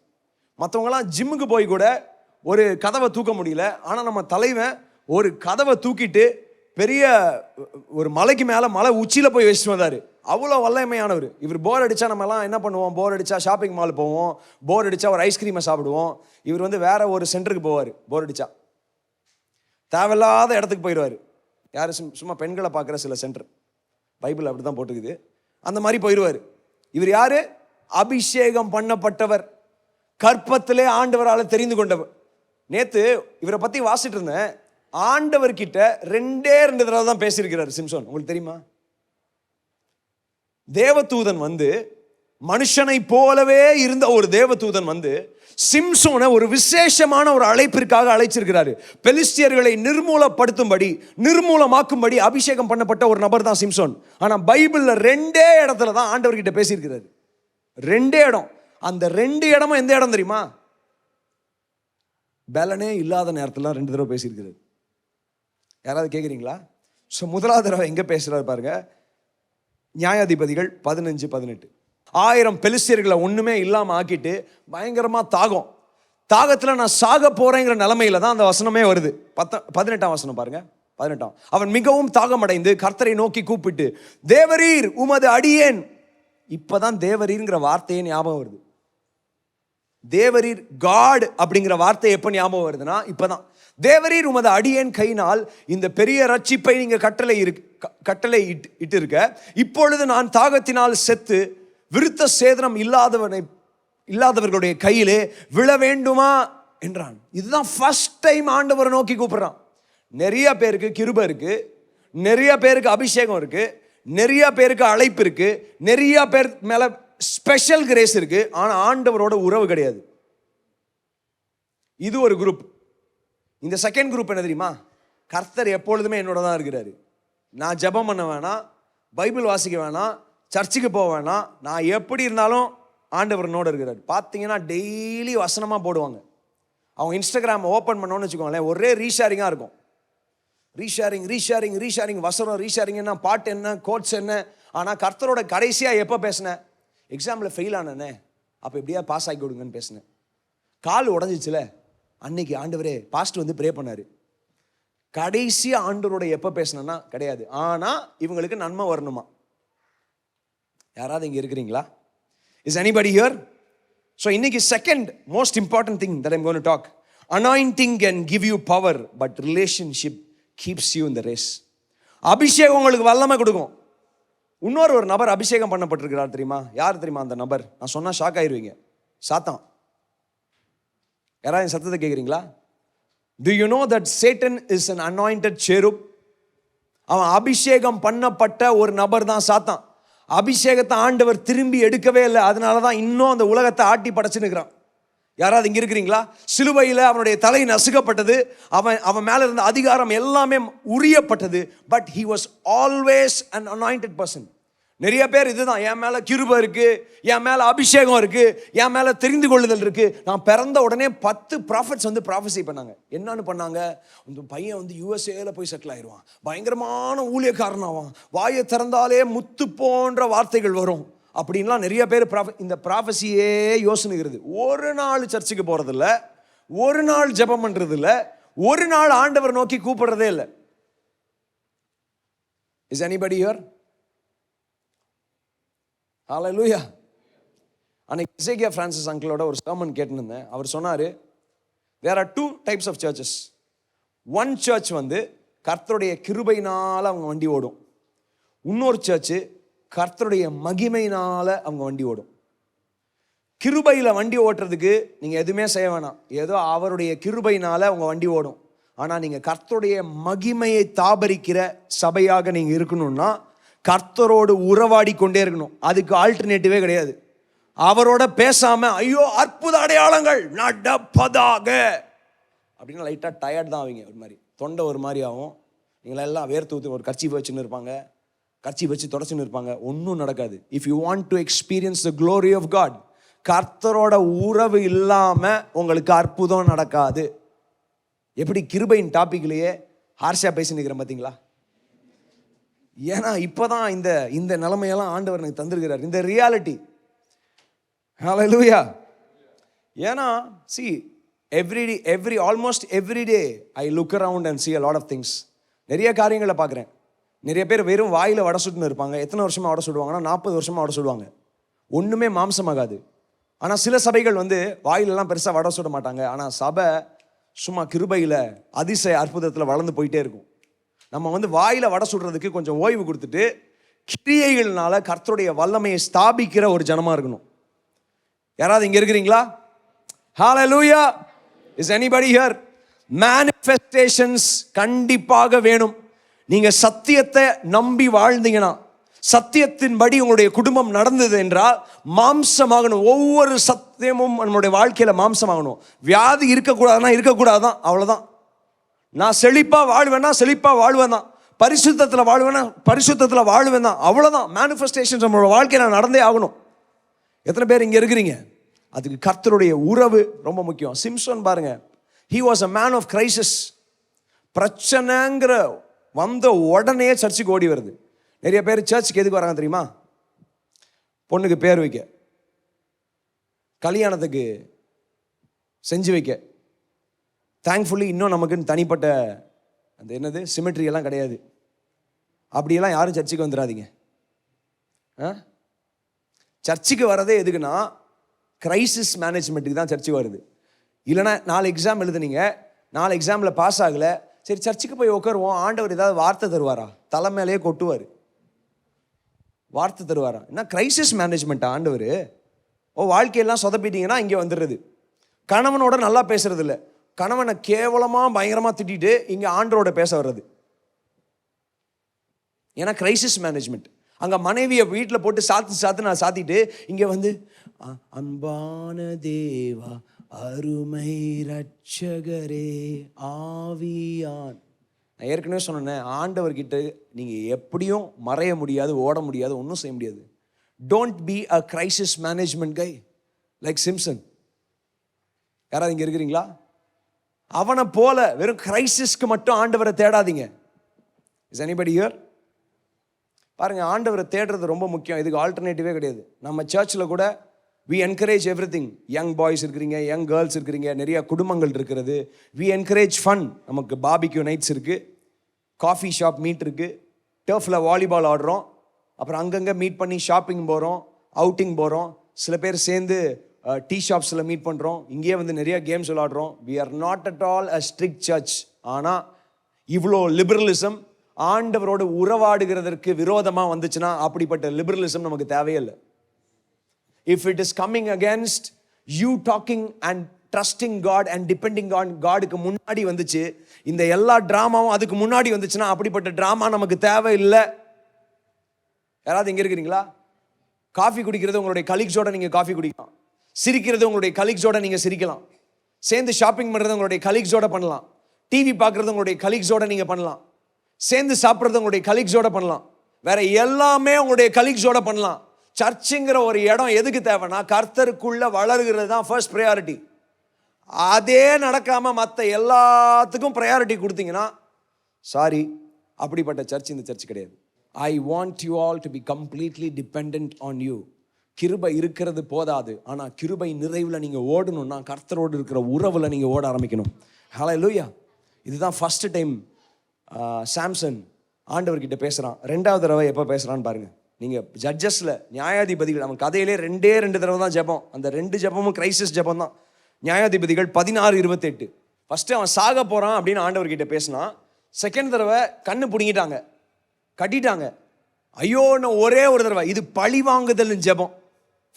மற்றவங்கலாம் ஜிம்முக்கு போய் கூட ஒரு கதவை தூக்க முடியல. ஆனால் நம்ம தலைவன் ஒரு கதவை தூக்கிட்டு பெரிய ஒரு மலைக்கு மேலே மலை உச்சியில் போய் வச்சுட்டு வந்தார். அவ்வளோ வல்லமையானவர். இவர் போர் அடித்தா நம்மலாம் என்ன பண்ணுவோம்? போர் அடித்தா ஷாப்பிங் மால் போவோம், போர் அடித்தா ஒரு ஐஸ்கிரீமை சாப்பிடுவோம். இவர் வந்து வேற ஒரு சென்டருக்கு போவார். போர் அடித்தா தேவையில்லாத இடத்துக்கு போயிடுவார். யார்? சும்மா பெண்களை பார்க்குற சில சென்டர், பைபிள் அப்படி தான் போட்டுக்குது, அந்த மாதிரி போயிடுவார். இவர் யார்? அபிஷேகம் பண்ணப்பட்டவர், கற்பத்திலே ஆண்டவரால் தெரிந்து கொண்டவர். நேற்று இவரை பற்றி வாசிட்டு இருந்தேன். ஆண்டவர்கிட்ட 2 தடவை தான் பேசியிருக்கிறார் சிம்சோன். உங்களுக்கு தெரியுமா? தேவதூதன் வந்து, மனுஷனை போலவே இருந்த ஒரு தேவதூதன் வந்து சிம்சோனை ஒரு விசேஷமான ஒரு அழைப்பிற்காக அழைச்சிருக்கிறாரு. பெலிஸ்தியர்களை நிர்மூலமாக்கும்படி அபிஷேகம் பண்ணப்பட்ட ஒரு நபர் தான் சிம்சோன். ஆனால் பைபிள்ல 2 இடத்துல தான் ஆண்டவர்கிட்ட பேசியிருக்கிறாரு. 2 இடம். அந்த 2 இடமும் எந்த இடம் தெரியுமா? பலனே இல்லாத நேரத்தில் 2 தடவை பேசியிருக்கிறாரு. யாராவது கேட்குறீங்களா? ஸோ முதலாவது தடவை எங்கே பேசுகிறாரு பாருங்க. நியாயாதிபதிகள் 15-18. 1000 பெலிஸ்தியர்களை ஒன்றுமே இல்லாமல் ஆக்கிட்டு பயங்கரமாக தாகத்தில் நான் சாக போகிறேங்கிற நிலைமையில தான் அந்த வசனமே வருது. 18ஆம் வசனம் பாருங்க. 18. அவன் மிகவும் தாகமடைந்து கர்த்தரை நோக்கி கூப்பிட்டு, தேவரீர் உமது அடியேன். இப்போதான் தேவரீர்ங்கிற வார்த்தையே ஞாபகம் வருது. தேவரீர் காட் அப்படிங்கிற வார்த்தை எப்போ ஞாபகம் வருதுன்னா இப்போதான். தேவரீர் உமது அடியேன் கையினால் இந்த பெரிய ரட்சிப்பை நீங்க கட்டளை இட்டு இருக்க, இப்பொழுது நான் தாகத்தினால் செத்து விருத்த சேதனம் இல்லாதவர்களுடைய கையிலே விழ வேண்டுமா என்றான். இதுதான் ஃபர்ஸ்ட் டைம் ஆண்டவரை நோக்கி கூப்பிடுறான். நிறைய பேருக்கு கிருபை இருக்கு, நிறைய பேருக்கு அபிஷேகம் இருக்கு, நிறைய பேருக்கு அழைப்பு இருக்கு, நிறைய பேர் மேல ஸ்பெஷல் கிரேஸ் இருக்கு. ஆனா ஆண்டவரோட உறவு கிடையாது. இது ஒரு குரூப். இந்த செகண்ட் குரூப் என்ன தெரியுமா? கர்த்தர் எப்பொழுதுமே என்னோட தான் இருக்கிறாரு. நான் ஜெபம் பண்ண வேணாம், பைபிள் வாசிக்க வேணாம், சர்ச்சுக்கு போக வேணாம், நான் எப்படி இருந்தாலும் ஆண்டவர் என்னோட இருக்கிறாரு. பார்த்தீங்கன்னா டெய்லி வசனமாக போடுவாங்க. அவங்க இன்ஸ்டாகிராம் ஓப்பன் பண்ணோன்னு வச்சுக்கோங்களேன், ஒரே ரீஷேரிங்காக இருக்கும். ரீஷேரிங் வசனம் ரீஷேரிங் என்ன, பாட்டு என்ன, கோட்ஸ் என்ன. ஆனால் கர்த்தரோட கடைசியாக எப்போ பேசினேன்? எக்ஸாமில் ஃபெயில் ஆனேனே, அப்போ எப்படியா பாஸ் ஆகி கொடுங்கன்னு பேசினேன். கால் உடஞ்சிச்சுல, அன்னைக்கு ஆண்டவரே பாஸ்ட் வந்து ப்ரே பண்ணாரு. கடைசியாக ஆண்டவரோட எப்போ பேசினேன்னா கிடையாது. ஆனால் இவங்களுக்கு நன்மை வரணுமா? யாராவது இங்கே இருக்கிறீங்களா? Is anybody here? ஸோ இன்னைக்கு second most important thing that I'm going to talk. Anointing can give you power, but relationship keeps you in the race. அபிஷேகம் உங்களுக்கு வல்லமை கொடுக்கும். இன்னொரு நபர் அபிஷேகம் பண்ணப்பட்டிருக்கிறார் தெரியுமா? யார் தெரியுமா அந்த நபர்? நான் சொன்னா ஷாக் ஆயிருவீங்க. சாத்தான். யாராவது சத்தத்தை கேட்குறீங்களா? Do you know that Satan is an anointed cherub? அவன் அபிஷேகம் பண்ணப்பட்ட ஒரு நபர் தான் சாத்தான். அபிஷேகத்தை ஆண்டவர் திரும்பி எடுக்கவே இல்லை. அதனால தான் இன்னும் அந்த உலகத்தை ஆட்டி படைச்சுன்னு இருக்கிறான். யாராவது இங்கே இருக்கிறீங்களா? சிலுவையில் அவனுடைய தலை நசுக்கப்பட்டது, அவன் மேலே இருந்த அதிகாரம் எல்லாமே உரியப்பட்டது. But he was always an anointed person. நிறைய பேர் இதுதான், என் மேலே கிருபை இருக்கு, என் மேலே அபிஷேகம் இருக்கு, என் மேலே தெரிந்து கொள்ளுதல் இருக்கு. நான் பிறந்த உடனே 10 ப்ராஃபிட்ஸ் வந்து ப்ராஃபஸி பண்ணாங்க. என்னன்னு பண்ணாங்க? இந்த பையன் வந்து யூஎஸ்ஏல போய் செட்டில் ஆயிடுவான், பயங்கரமான ஊழியக்காரனாவான், வாயை திறந்தாலே முத்து போன்ற வார்த்தைகள் வரும் அப்படின்லாம் நிறைய பேர் இந்த ப்ராஃபஸியே யோசனைகிறது. ஒரு நாள் சர்ச்சுக்கு போறதில்ல, ஒரு நாள் ஜெபம் பண்றது இல்லை, ஒரு நாள் ஆண்டவர் நோக்கி கூப்பிடுறதே இல்லை. Is anybody here? ஹல்லேலூயா. அன்னைக்கு எசேக்கியா பிரான்சிஸ் அங்கிளோட ஒரு சர்மன் கேட்டுருந்தேன். அவர் சொன்னார், there are 2 types of churches. One church வந்து கர்த்தருடைய கிருபையினால் அவங்க வண்டி ஓடும். இன்னொரு சர்ச்சு கர்த்தருடைய மகிமையினால் அவங்க வண்டி ஓடும். கிருபையில் வண்டி ஓட்டுறதுக்கு நீங்கள் எதுவுமே செய்ய வேணாம், ஏதோ அவருடைய கிருபையினால் அவங்க வண்டி ஓடும். ஆனால் நீங்கள் கர்த்தருடைய மகிமையை தாபரிக்கிற சபையாக நீங்கள் இருக்கணும்னா கர்த்தரோடு உறவாடி கொண்டே இருக்கணும். அதுக்கு ஆல்டர்னேட்டிவே கிடையாது. அவரோட பேசாம ஐயோ அற்புத அடையாளங்கள் நடப்பதாக அப்படின்னு லைட்டாக டயர்ட் தான் ஆவீங்க. ஒரு மாதிரி தொண்டை ஒரு மாதிரி ஆகும். நீங்களெல்லாம் வேர்த்து ஊற்றி ஒரு கர்ச்சீஃப் வச்சுன்னு இருப்பாங்க, கர்ச்சீஃப் வச்சு தொடச்சுன்னு இருப்பாங்க, ஒன்றும் நடக்காது. If you want to experience the glory of God, கர்த்தரோட உறவு இல்லாமல் உங்களுக்கு அற்புதம் நடக்காது. எப்படி கிருபையின் டாபிக்லேயே ஹார்ஷா பேசி நிற்கிறேன் பார்த்தீங்களா? ஏன்னா இப்போதான் இந்த நிலைமையெல்லாம் ஆண்டவர் எனக்கு தந்திருக்கிறார், இந்த ரியாலிட்டி. ஹல்லேலூயா. ஏன்னா almost every day I look around and see a lot of things. நிறைய காரியங்களை பார்க்குறேன். நிறைய பேர் வெறும் வாயில் வடை சுட்டுன்னு இருப்பாங்க. எத்தனை வருஷமாக வடை சுடுவாங்கன்னா 40 வருஷமாக வடை சுடுவாங்க, ஒன்றுமே மாம்சமாகாது. ஆனால் சில சபைகள் வாயிலெல்லாம் பெருசாக வடை சுட மாட்டாங்க. ஆனால் சபை சும்மா கிருபையில் அதிசய அற்புதத்தில் வளர்ந்து போயிட்டே இருக்கும். நம்ம வாயில் வடை சுடுறதுக்கு கொஞ்சம் ஓய்வு கொடுத்துட்டு கிரியைகள்னால கர்த்தருடைய வல்லமையை ஸ்தாபிக்கிற ஒரு ஜனமாக இருக்கணும். யாராவது இங்கே இருக்கிறீங்களா? Hallelujah. Is anybody here? Manifestations கண்டிப்பாக வேணும். நீங்க சத்தியத்தை நம்பி வாழ்ந்தீங்கன்னா, சத்தியத்தின்படி உங்களுடைய குடும்பம் நடந்தது என்றால் மாம்சமாகணும். ஒவ்வொரு சத்தியமும் நம்மளுடைய வாழ்க்கையில மாம்சமாகணும். வியாதி இருக்கக்கூடாதுன்னா இருக்கக்கூடாதான், அவ்வளவுதான். நான் செழிப்பா வாழ்வேன்னா செழிப்பா வாழ்வேன் தான், பரிசுத்தத்தில் வாழ்வேன்னா பரிசுத்தத்தில் வாழ்வேன் தான், அவ்வளவுதான். மேனிஃபெஸ்டேஷன்ஸ் நம்மளோட வாழ்க்கையில நடந்தே ஆகணும். எத்தனை பேர் இங்க இருக்கிறீங்க? அதுக்கு கர்த்தருடைய உறவு ரொம்ப முக்கியம். சிம்சன் பாருங்க, he was a man of crisis. பிரச்சனைங்கிற வந்த உடனே சர்ச்சுக்கு ஓடி வருது. நிறைய பேர் சர்ச்சுக்கு எதுக்கு வராங்க தெரியுமா? பொண்ணுக்கு பேர் வைக்க, கல்யாணத்துக்கு செஞ்சு வைக்க. தேங்க்ஃபுல்லி இன்னும் நமக்குன்னு தனிப்பட்ட அந்த என்னது சிமெட்ரி எல்லாம் கிடையாது. அப்படியெல்லாம் யாரும் சர்ச்சுக்கு வந்துடாதீங்க. சர்ச்சுக்கு வரதே எதுக்குன்னா கிரைசிஸ் மேனேஜ்மெண்ட்டுக்கு தான் சர்ச்சுக்கு வருது. இல்லைன்னா 4 எக்ஸாம் எழுதுனீங்க, 4 எக்ஸாமில் பாஸ் ஆகலை, சரி சர்ச்சுக்கு போய் உட்காருவோம், ஆண்டவர் ஏதாவது வார்த்தை தருவாரா? தலை மேலேயே கொட்டுவார். வார்த்தை தருவாரா? என்ன கிரைசிஸ் மேனேஜ்மெண்ட்டா ஆண்டவர்? வாழ்க்கையெல்லாம் சொதப்பிட்டீங்கன்னா இங்கே வந்துடுறது. கணவனோட நல்லா பேசுறது இல்லை, கணவனை கேவலமாக பயங்கரமாக திட்டிட்டு இங்கே ஆண்டவரோட பேச வர்றது. ஏன்னா கிரைசிஸ் மேனேஜ்மெண்ட். அங்கே மனைவியை வீட்டில் போட்டு சாத்து நான் சாத்திட்டு இங்கே அன்பான தேவா அருமை ரட்சகரே ஆவியான். நான் ஏற்கனவே சொன்னேன், ஆண்டவர்கிட்ட நீங்கள் எப்படியும் மறைய முடியாது, ஓட முடியாது, ஒன்றும் செய்ய முடியாது. Don't be a crisis management guy like Simpson. யாராவது இங்கே இருக்கிறீங்களா? அவனை போல வெறும் கிரைசிஸ்க்கு மட்டும் ஆண்டவரை தேடாதீங்க. Is anybody here? பாருங்க, ஆண்டவரை தேடுறது ரொம்ப முக்கியம். இதுக்கு ஆல்டர்னேட்டிவே கிடையாது. நம்ம சர்ச்சில் கூட we encourage everything. Young boys இருக்கிறீங்க, யங் கேர்ள்ஸ் இருக்கிறீங்க, நிறைய குடும்பங்கள் இருக்கிறது. we encourage fun. நமக்கு பார்பிக்யூ நைட்ஸ் இருக்குது, காஃபி ஷாப் மீட் இருக்குது, டர்ஃபில் வாலிபால் ஆடுறோம், அப்புறம் அங்கங்கே மீட் பண்ணி ஷாப்பிங் போகிறோம், அவுட்டிங் போகிறோம். சில பேர் சேர்ந்து டீ ஷாப்ஸில் மீட் பண்ணுறோம், இங்கேயே நிறைய games விளாடுறோம். we are not at all a strict church. ஆனால் இவ்வளோ லிபரலிசம் ஆண்டவரோடு உறவாடுகிறதற்கு விரோதமாக வந்துச்சுன்னா அப்படிப்பட்ட லிபரலிசம் நமக்கு தேவையே இல்லை. If it is coming against you talking and trusting God and depending on Godக்கு முன்னாடி வந்துச்சு, இந்த எல்லா டிராமாவும் அதுக்கு முன்னாடி வந்துச்சுன்னா அப்படிப்பட்ட டிராமா நமக்கு தேவை இல்லை. யாராவது இங்கே இருக்கிறீங்களா? காஃபி குடிக்கிறது உங்களுடைய கலீக்ஸோட நீங்கள் காஃபி குடிக்கலாம், சிரிக்கிறது உங்களுடைய கலீக்ஸோட நீங்கள் சிரிக்கலாம், சேர்ந்து ஷாப்பிங் பண்ணுறது உங்களுடைய கலீக்ஸோட பண்ணலாம், டிவி பார்க்குறது உங்களுடைய கலீக்ஸோட நீங்கள் பண்ணலாம், சேர்ந்து சாப்பிட்றது உங்களுடைய கலீக்ஸோட பண்ணலாம், வேற எல்லாமே உங்களுடைய கலீக்ஸோட பண்ணலாம். சர்ச்சுங்கிற ஒரு இடம் எதுக்கு தேவைன்னா கர்த்தருக்குள்ள வளர்கிறது தான் ஃபர்ஸ்ட் ப்ரையாரிட்டி. அதே நடக்காம மற்ற எல்லாத்துக்கும் ப்ரையாரிட்டி கொடுத்தீங்கன்னா சாரி, அப்படிப்பட்ட சர்ச் இந்த சர்ச் கிடையாது. I want you all to be completely depend on you. கிருபை இருக்கிறது போதாது, ஆனால் கிருபை நிறைவில் நீங்கள் ஓடணும்னா கர்த்தரோடு இருக்கிற உறவில் நீங்கள் ஓட ஆரம்பிக்கணும். ஹல்லேலூயா. இதுதான் ஃபர்ஸ்ட் டைம் சாம்சன் ஆண்டவர்கிட்ட பேசுகிறான். 2வது தடவை எப்போ பேசுகிறான்னு பாருங்கள். நீங்கள் ஜட்ஜஸில் நியாயாதிபதிகள், அவன் கதையிலே 2 தடவை தான் ஜெபம், அந்த 2 ஜெபமும் கிரைசிஸ் ஜெபம் தான். நியாயாதிபதிகள் 16:28. ஃபஸ்ட்டு அவன் சாக போகிறான் அப்படின்னு ஆண்டவர்கிட்ட பேசினான். 2nd தடவை கண்ணு பிடிங்கிட்டாங்க, கட்டிட்டாங்க. ஐயோன்னு ஒரே ஒரு தடவை. இது பழி வாங்குதல் ஜெபம்.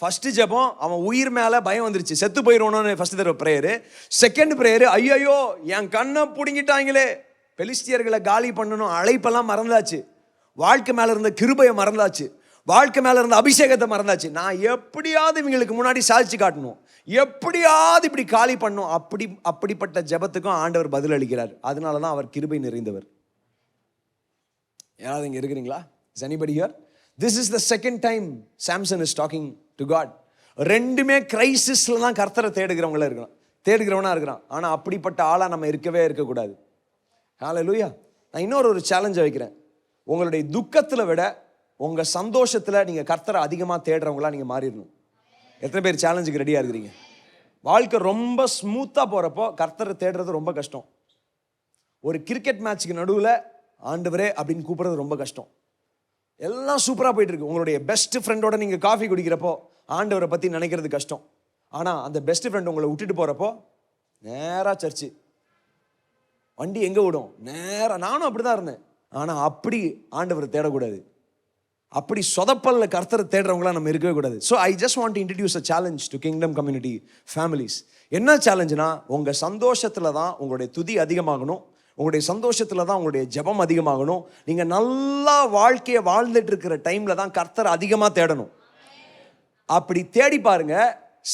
ஃபஸ்ட்டு ஜெபம் அவன் உயிர் மேலே பயம் வந்துருச்சு, செத்து போயிடணும்னு ஃபஸ்ட்டு தடவை ப்ரேயரு. 2nd ப்ரேயரு, ஐயோ என் கண்ணை பிடுங்கிட்டாங்களே, பெலிஸ்தியர்களை காலி பண்ணணும், அழைப்பெல்லாம் மறந்தாச்சு, வாழ்க்கை மேலே இருந்த கிருபையை மறந்தாச்சு, வாழ்க்கை மேலே இருந்த அபிஷேகத்தை மறந்தாச்சு, நான் எப்படியாவது இவங்களுக்கு முன்னாடி சாதிச்சு காட்டணும், எப்படியாவது இப்படி காலி பண்ணும். அப்படிப்பட்ட ஜெபத்துக்கும் ஆண்டவர் பதில் அளிக்கிறார். அதனால தான் அவர் கிருபை நிறைந்தவர். யாராவது இங்கே இருக்கிறீங்களா? Is anybody here? This is the second time Samson is talking to God. 2மே கிரைசிஸ்ல தான் கர்த்தரை தேடுகிறவனா இருக்கிறான். ஆனால் அப்படிப்பட்ட ஆளா நம்ம இருக்கவே இருக்கக்கூடாது. ஹல்லேலூயா. நான் இன்னொரு சேலஞ்சை வைக்கிறேன். உங்களுடைய துக்கத்தில் விட உங்கள் சந்தோஷத்தில் நீங்கள் கர்த்தரை அதிகமாக தேடுறவங்களா நீங்கள் மாறிடணும். எத்தனை பேர் சேலஞ்சுக்கு ரெடியாக இருக்கிறீங்க? வாழ்க்கை ரொம்ப ஸ்மூத்தாக போகிறப்போ கர்த்தரை தேடுறது ரொம்ப கஷ்டம். ஒரு கிரிக்கெட் மேட்ச்சுக்கு நடுவில் ஆண்டவரே அப்படின்னு கூப்பிட்றது ரொம்ப கஷ்டம். எல்லாம் சூப்பராக போயிட்டு இருக்கு. உங்களுடைய பெஸ்ட் ஃப்ரெண்டோட நீங்கள் காஃபி குடிக்கிறப்போ ஆண்டவரை பற்றி நினைக்கிறது கஷ்டம். ஆனால் அந்த பெஸ்ட் ஃப்ரெண்ட் உங்களை விட்டுட்டு போகிறப்போ நேராக சர்ச்சு, வண்டி எங்கே விடும் நேராக. நானும் அப்படி தான் இருந்தேன். ஆனால் அப்படி ஆண்டவரை தேடக்கூடாது. அப்படி சொதப்பல்ல கர்த்தரை தேடுறவங்களாம் நம்ம இருக்கவே கூடாது. So I just want to introduce a challenge to kingdom community families. என்ன சேலஞ்சுனா, உங்கள் சந்தோஷத்தில் தான் உங்களுடைய துதி அதிகமாகணும், உங்களுடைய சந்தோஷத்தில் தான் உங்களுடைய ஜெபம் அதிகமாகணும். நீங்கள் நல்லா வாழ்க்கையை வாழ்ந்துட்டு இருக்கிற டைமில் தான் கர்த்தரை அதிகமாக தேடணும். அப்படி தேடி பாருங்க,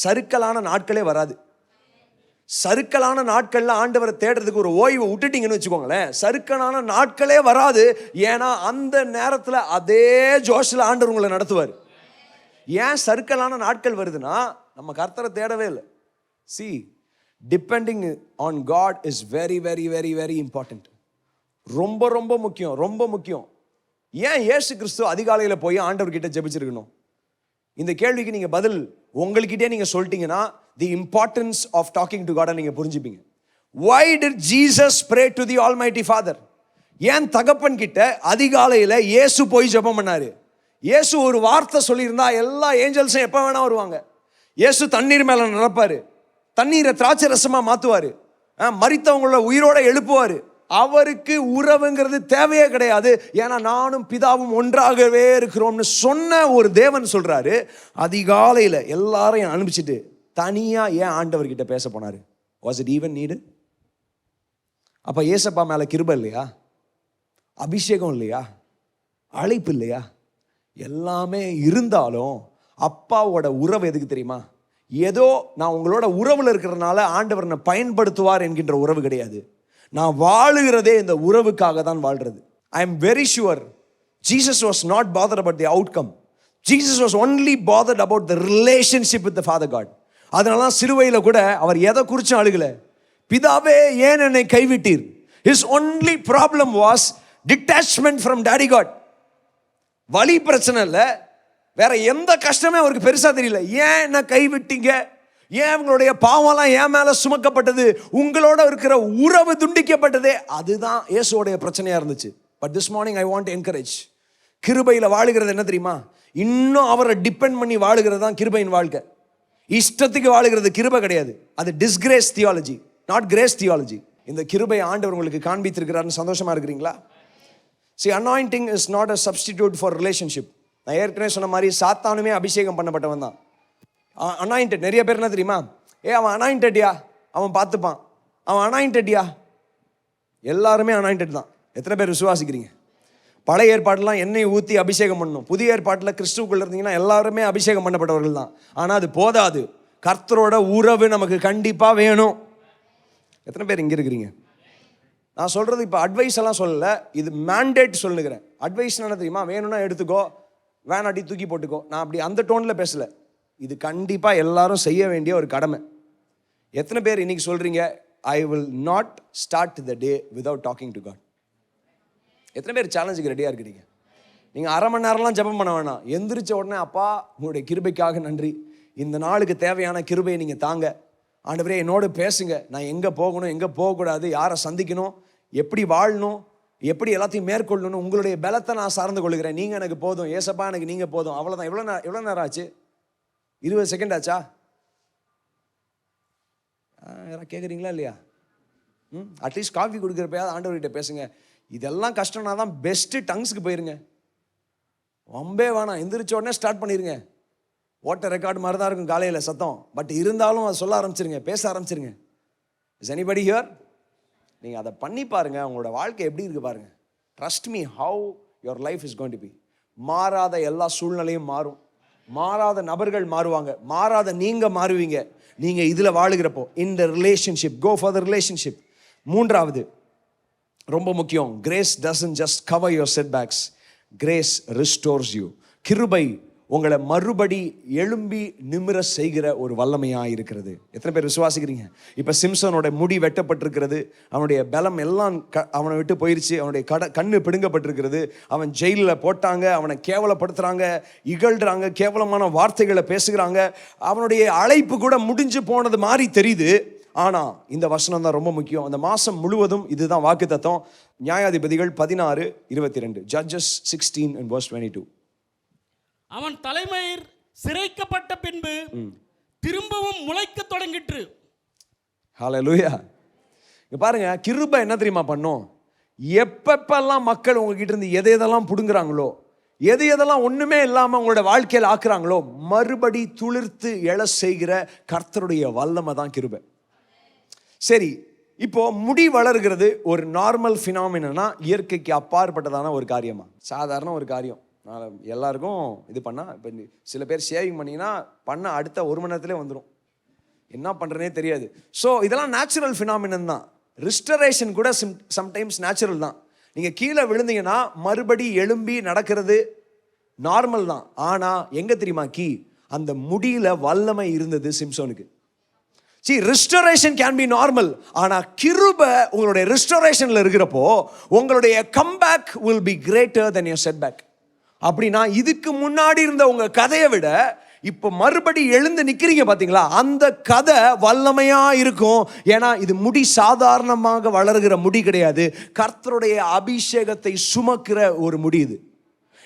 சறுக்கலான நாட்களே வராது. சறுக்கலான நாட்கள்ல ஆண்டவரை தேடுறதுக்கு ஒரு ஓய்வை விட்டுட்டீங்கன்னு வச்சுக்கோங்களேன், சறுக்கலான நாட்களே வராது. ஏன்னா அந்த நேரத்தில் அதே ஜோஷில் ஆண்டவர் உங்களை நடத்துவார். ஏன் சறுக்கலான நாட்கள் வருதுன்னா, நம்ம கர்த்தரை தேடவே இல்லை. See, depending on God is very very very very important. ரொம்ப ரொம்ப முக்கியம், ரொம்ப முக்கியம். ஏன் இயேசு கிறிஸ்து அதிகாலையில் போய் ஆண்டவர்கிட்ட ஜெபிச்சிருக்கணும்? இந்த கேள்விக்கு நீங்கள் பதில் உங்கள்கிட்டே நீங்கள் சொல்லிட்டீங்கன்னா the importance of talking to God நீங்கள் புரிஞ்சுப்பீங்க. Why did Jesus pray to the Almighty Father? ஏன் தகப்பன் கிட்ட அதிகாலையில் இயேசு போய் ஜெபம் பண்ணாரு? இயேசு ஒரு வார்த்தை சொல்லியிருந்தா எல்லா ஏஞ்சல்ஸும் எப்போ வேணா வருவாங்க. இயேசு தண்ணீர் மேலே நடப்பார், தண்ணீரை திராட்சை ரசமாக மாற்றுவார், மரித்தவங்கள உயிரோட எழுப்புவார். அவருக்கு உறவுங்கிறது தேவையே கிடையாது. ஏன்னா நானும் பிதாவும் ஒன்றாகவே இருக்கிறோம்னு சொன்ன ஒரு தேவன் சொல்றாரு, அதிகாலையில் எல்லாரையும் அனுப்பிச்சிட்டு தனியா ஏன் ஆண்டவர்கிட்ட பேச போனாரு? Was it even need? அப்ப ஏசப்பா மேல கிருபை இல்லையா? அபிஷேகம் இல்லையா? அழைப்பு இல்லையா? எல்லாமே இருந்தாலும் அப்பாவோட உறவு எதுக்கு தெரியுமா? ஏதோ நான் உங்களோட உறவுல இருக்கிறதுனால ஆண்டவர் என்னை பயன்படுத்துவார் என்கின்ற உறவு கிடையாது. நான் வாழுகிறதே இந்த உறவுக்காக தான் வாழ்றது. I am very sure Jesus was not bothered about the outcome. Jesus was only bothered about the relationship with the Father God. அதனால தான் சிலுவையில் கூட அவர் எதை குறிச்சும் அழுகல, பிதாவே ஏன் என்னை கைவிட்டீர். His only problem was detachment from daddy God. வலி பிரச்சனை இல்லை, வேற எந்த கஷ்டமே அவருக்கு பெருசா தெரியல. ஏன் என்ன கைவிட்டீங்க, ஏன் உங்களுடைய பாவம்லாம் என் மேல சுமக்கப்பட்டது, உங்களோட இருக்கிற உறவு துண்டிக்கப்பட்டதே, அதுதான் இயேசுவோடைய பிரச்சனையா இருந்துச்சு. But this morning I want to encourage, கிருபையில வாழுகிறது என்ன தெரியுமா? இன்னும் அவரை டிபெண்ட் பண்ணி வாழுகிறது தான் கிருபையின் வாழ்க்கை. இஷ்டத்துக்கு வாழுகிறது கிருபை கிடையாது. அது disgrace theology, not grace theology. இந்த கிருபை ஆண்டவர் உங்களுக்கு காண்பித்திருக்கிறாருன்னு சந்தோஷமா இருக்கிறீங்களா? See, anointing is not a substitute for relationship. நான் ஏற்கனவே சொன்ன மாதிரி சாத்தானுமே அபிஷேகம் பண்ணப்பட்டவன் தான். அனாயிண்டட். நிறைய பேர் என்ன தெரியுமா, அவன் அனாயிண்டட்யா, அவன் பார்த்துப்பான், அவன் அனாயிண்டட்யா. எல்லாருமே அனாயிண்டட் தான். எத்தனை பேர் விசுவாசிக்கிறீங்க? பழைய ஏற்பாடுலாம் எண்ணெய் ஊற்றி அபிஷேகம் பண்ணணும். புதிய ஏற்பாட்டில் கிறிஸ்துவுக்குள்ள இருந்தீங்கன்னா எல்லாருமே அபிஷேகம் பண்ணப்பட்டவர்கள் தான். ஆனால் அது போதாது, கர்த்தரோட உறவு நமக்கு கண்டிப்பாக வேணும். எத்தனை பேர் இங்கே இருக்கிறீங்க? நான் சொல்கிறது இப்போ அட்வைஸ் எல்லாம் சொல்லலை, இது மேண்டேட் சொல்லுகிறேன். அட்வைஸ் என்ன தெரியுமா? வேணும்னா எடுத்துக்கோ, வேணாட்டி தூக்கி போட்டுக்கோ. நான் அப்படி அந்த டோனில் பேசலை. இது கண்டிப்பாக எல்லாரும் செய்ய வேண்டிய ஒரு கடமை. எத்தனை பேர் இன்னைக்கு சொல்கிறீங்க, I will not start the day without talking to God? எத்தனை பேர் சேலஞ்சுக்கு ரெடியாக இருக்கிறீங்க? நீங்கள் அரை மணி நேரம்லாம் ஜெபம் பண்ண வேணாம். எந்திரிச்ச உடனே, அப்பா உங்களுடைய கிருபைக்காக நன்றி, இந்த நாளுக்கு தேவையான கிருபையை நீங்கள் தாங்க, ஆண்டவரே என்னோடு பேசுங்க, நான் எங்கே போகணும், எங்கே போகக்கூடாது, யாரை சந்திக்கணும், எப்படி வாழணும், எப்படி எல்லாத்தையும் மேற்கொள்ளணும், உங்களுடைய பலத்தை நான் சார்ந்து கொள்கிறேன், நீங்கள் எனக்கு போதும், ஏசப்பா எனக்கு நீங்கள் போதும். அவ்வளோதான். எவ்வளோ நேரம் ஆச்சு? 20 செகண்ட் ஆச்சா? யாராவது கேட்குறீங்களா இல்லையா? அட்லீஸ்ட் காஃபி கொடுக்குறப்பயாவது ஆண்டவர்கிட்ட பேசுங்க. இதெல்லாம் கஷ்டம்னா தான் பெஸ்ட்டு டங்ஸ்க்கு போயிருங்க. ரொம்பவே வேணாம், எந்திரிச்ச உடனே ஸ்டார்ட் பண்ணிடுங்க. ஓட்ட ரெக்கார்டு மாதிரி தான் இருக்கும் காலையில் சத்தம், பட் இருந்தாலும் அதை சொல்ல ஆரம்பிச்சிருங்க, பேச ஆரம்பிச்சிருங்க. Is anybody here? நீங்கள் அதை பண்ணி பாருங்கள், உங்களோட வாழ்க்கை எப்படி இருக்குது பாருங்கள். Trust me, how your life is going to be. மாறாத எல்லா சூழ்நிலையும் மாறும், மாறாத நபர்கள் மாறுவாங்க, மாறாத நீங்கள் மாறுவீங்க நீங்கள் இதில் வாழுகிறப்போ. இந்த relationship, go for the relationship. மூன்றாவது ரொம்ப முக்கியம், grace doesn't just cover your setbacks, grace restores you. கிருபை உங்களை மறுபடி எழும்பி நிமிர செய்கிற ஒரு வல்லமையாக இருக்கிறது. எத்தனை பேர் விசுவாசிக்கிறீங்க? இப்போ சிம்சனோட முடி வெட்டப்பட்டிருக்கிறது, அவனுடைய பலம் எல்லாம் அவனை விட்டு போயிடுச்சு, அவனுடைய கண்ணு பிடுங்கப்பட்டிருக்கிறது, அவன் ஜெயிலில் போட்டாங்க, அவனை கேவலப்படுத்துகிறாங்க, இகழ்கிறாங்க, கேவலமான வார்த்தைகளை பேசுகிறாங்க, அவனுடைய அழைப்பு கூட முடிஞ்சு போனது மாதிரி தெரியுது. ஆனால் இந்த வசனம் தான் ரொம்ப முக்கியம். அந்த மாதம் முழுவதும் இதுதான் வாக்குத்தத்தம். நியாயாதிபதிகள் 16:22, ஜட்ஜஸ் 16:22. அவன் தலைமயிர் சிரைக்கப்பட்ட பின்பு திரும்பவும் முளைக்க தொடங்கிற்று. ஹல்லேலூயா. இங்க பாருங்க, கிருபை என்ன தெரியுமா பண்ணும்? எப்பப்பெல்லாம் மக்கள் உங்ககிட்ட இருந்து எதெல்லாம் புடுங்குறாங்களோ, எதெல்லாம் ஒண்ணுமே இல்லாம உங்களோட வாழ்க்கையில் ஆக்குறாங்களோ, மறுபடி துளிர்த்து எழ செய்கிற கர்த்தருடைய வல்லமை தான் கிருபை. சரி, இப்போ முடி வளர்கிறது ஒரு நார்மல் ஃபினாமினா, இயற்கைக்கு அப்பாற்பட்டதான ஒரு காரியமா? சாதாரண ஒரு காரியம். எல்லாருக்கும் இது பண்ணால், இப்போ சில பேர் ஷேவிங் பண்ணிங்கன்னா பண்ண அடுத்த 1 மணி நேரத்திலே வந்துடும், என்ன பண்ணுறனே தெரியாது. ஸோ இதெல்லாம் நேச்சுரல் ஃபினாமினன் தான். ரிஸ்டரேஷன் கூட சம்டைம்ஸ் நேச்சுரல் தான். நீங்கள் கீழே விழுந்தீங்கன்னா மறுபடி எழும்பி நடக்கிறது நார்மல் தான். ஆனால் எங்கே தெரியுமா கீ? அந்த முடியில் வல்லமை இருந்தது சிம்சோனுக்கு. See, restoration can be normal. ஆனா கிருபை உங்களுடைய restorationல இருக்கிறப்போ உங்களுடைய comeback will be greater than your setback. அப்படின்னா இதுக்கு முன்னாடி இருந்த உங்க கதையை விட இப்போ மறுபடி எழுந்து நிக்கிறீங்க பாத்தீங்களா, அந்த கதை வல்லமையா இருக்கும். ஏன்னா இது முடி சாதாரணமாக வளர்கிற முடி கிடையாது, கர்த்தருடைய அபிஷேகத்தை சுமக்கிற ஒரு முடி இது.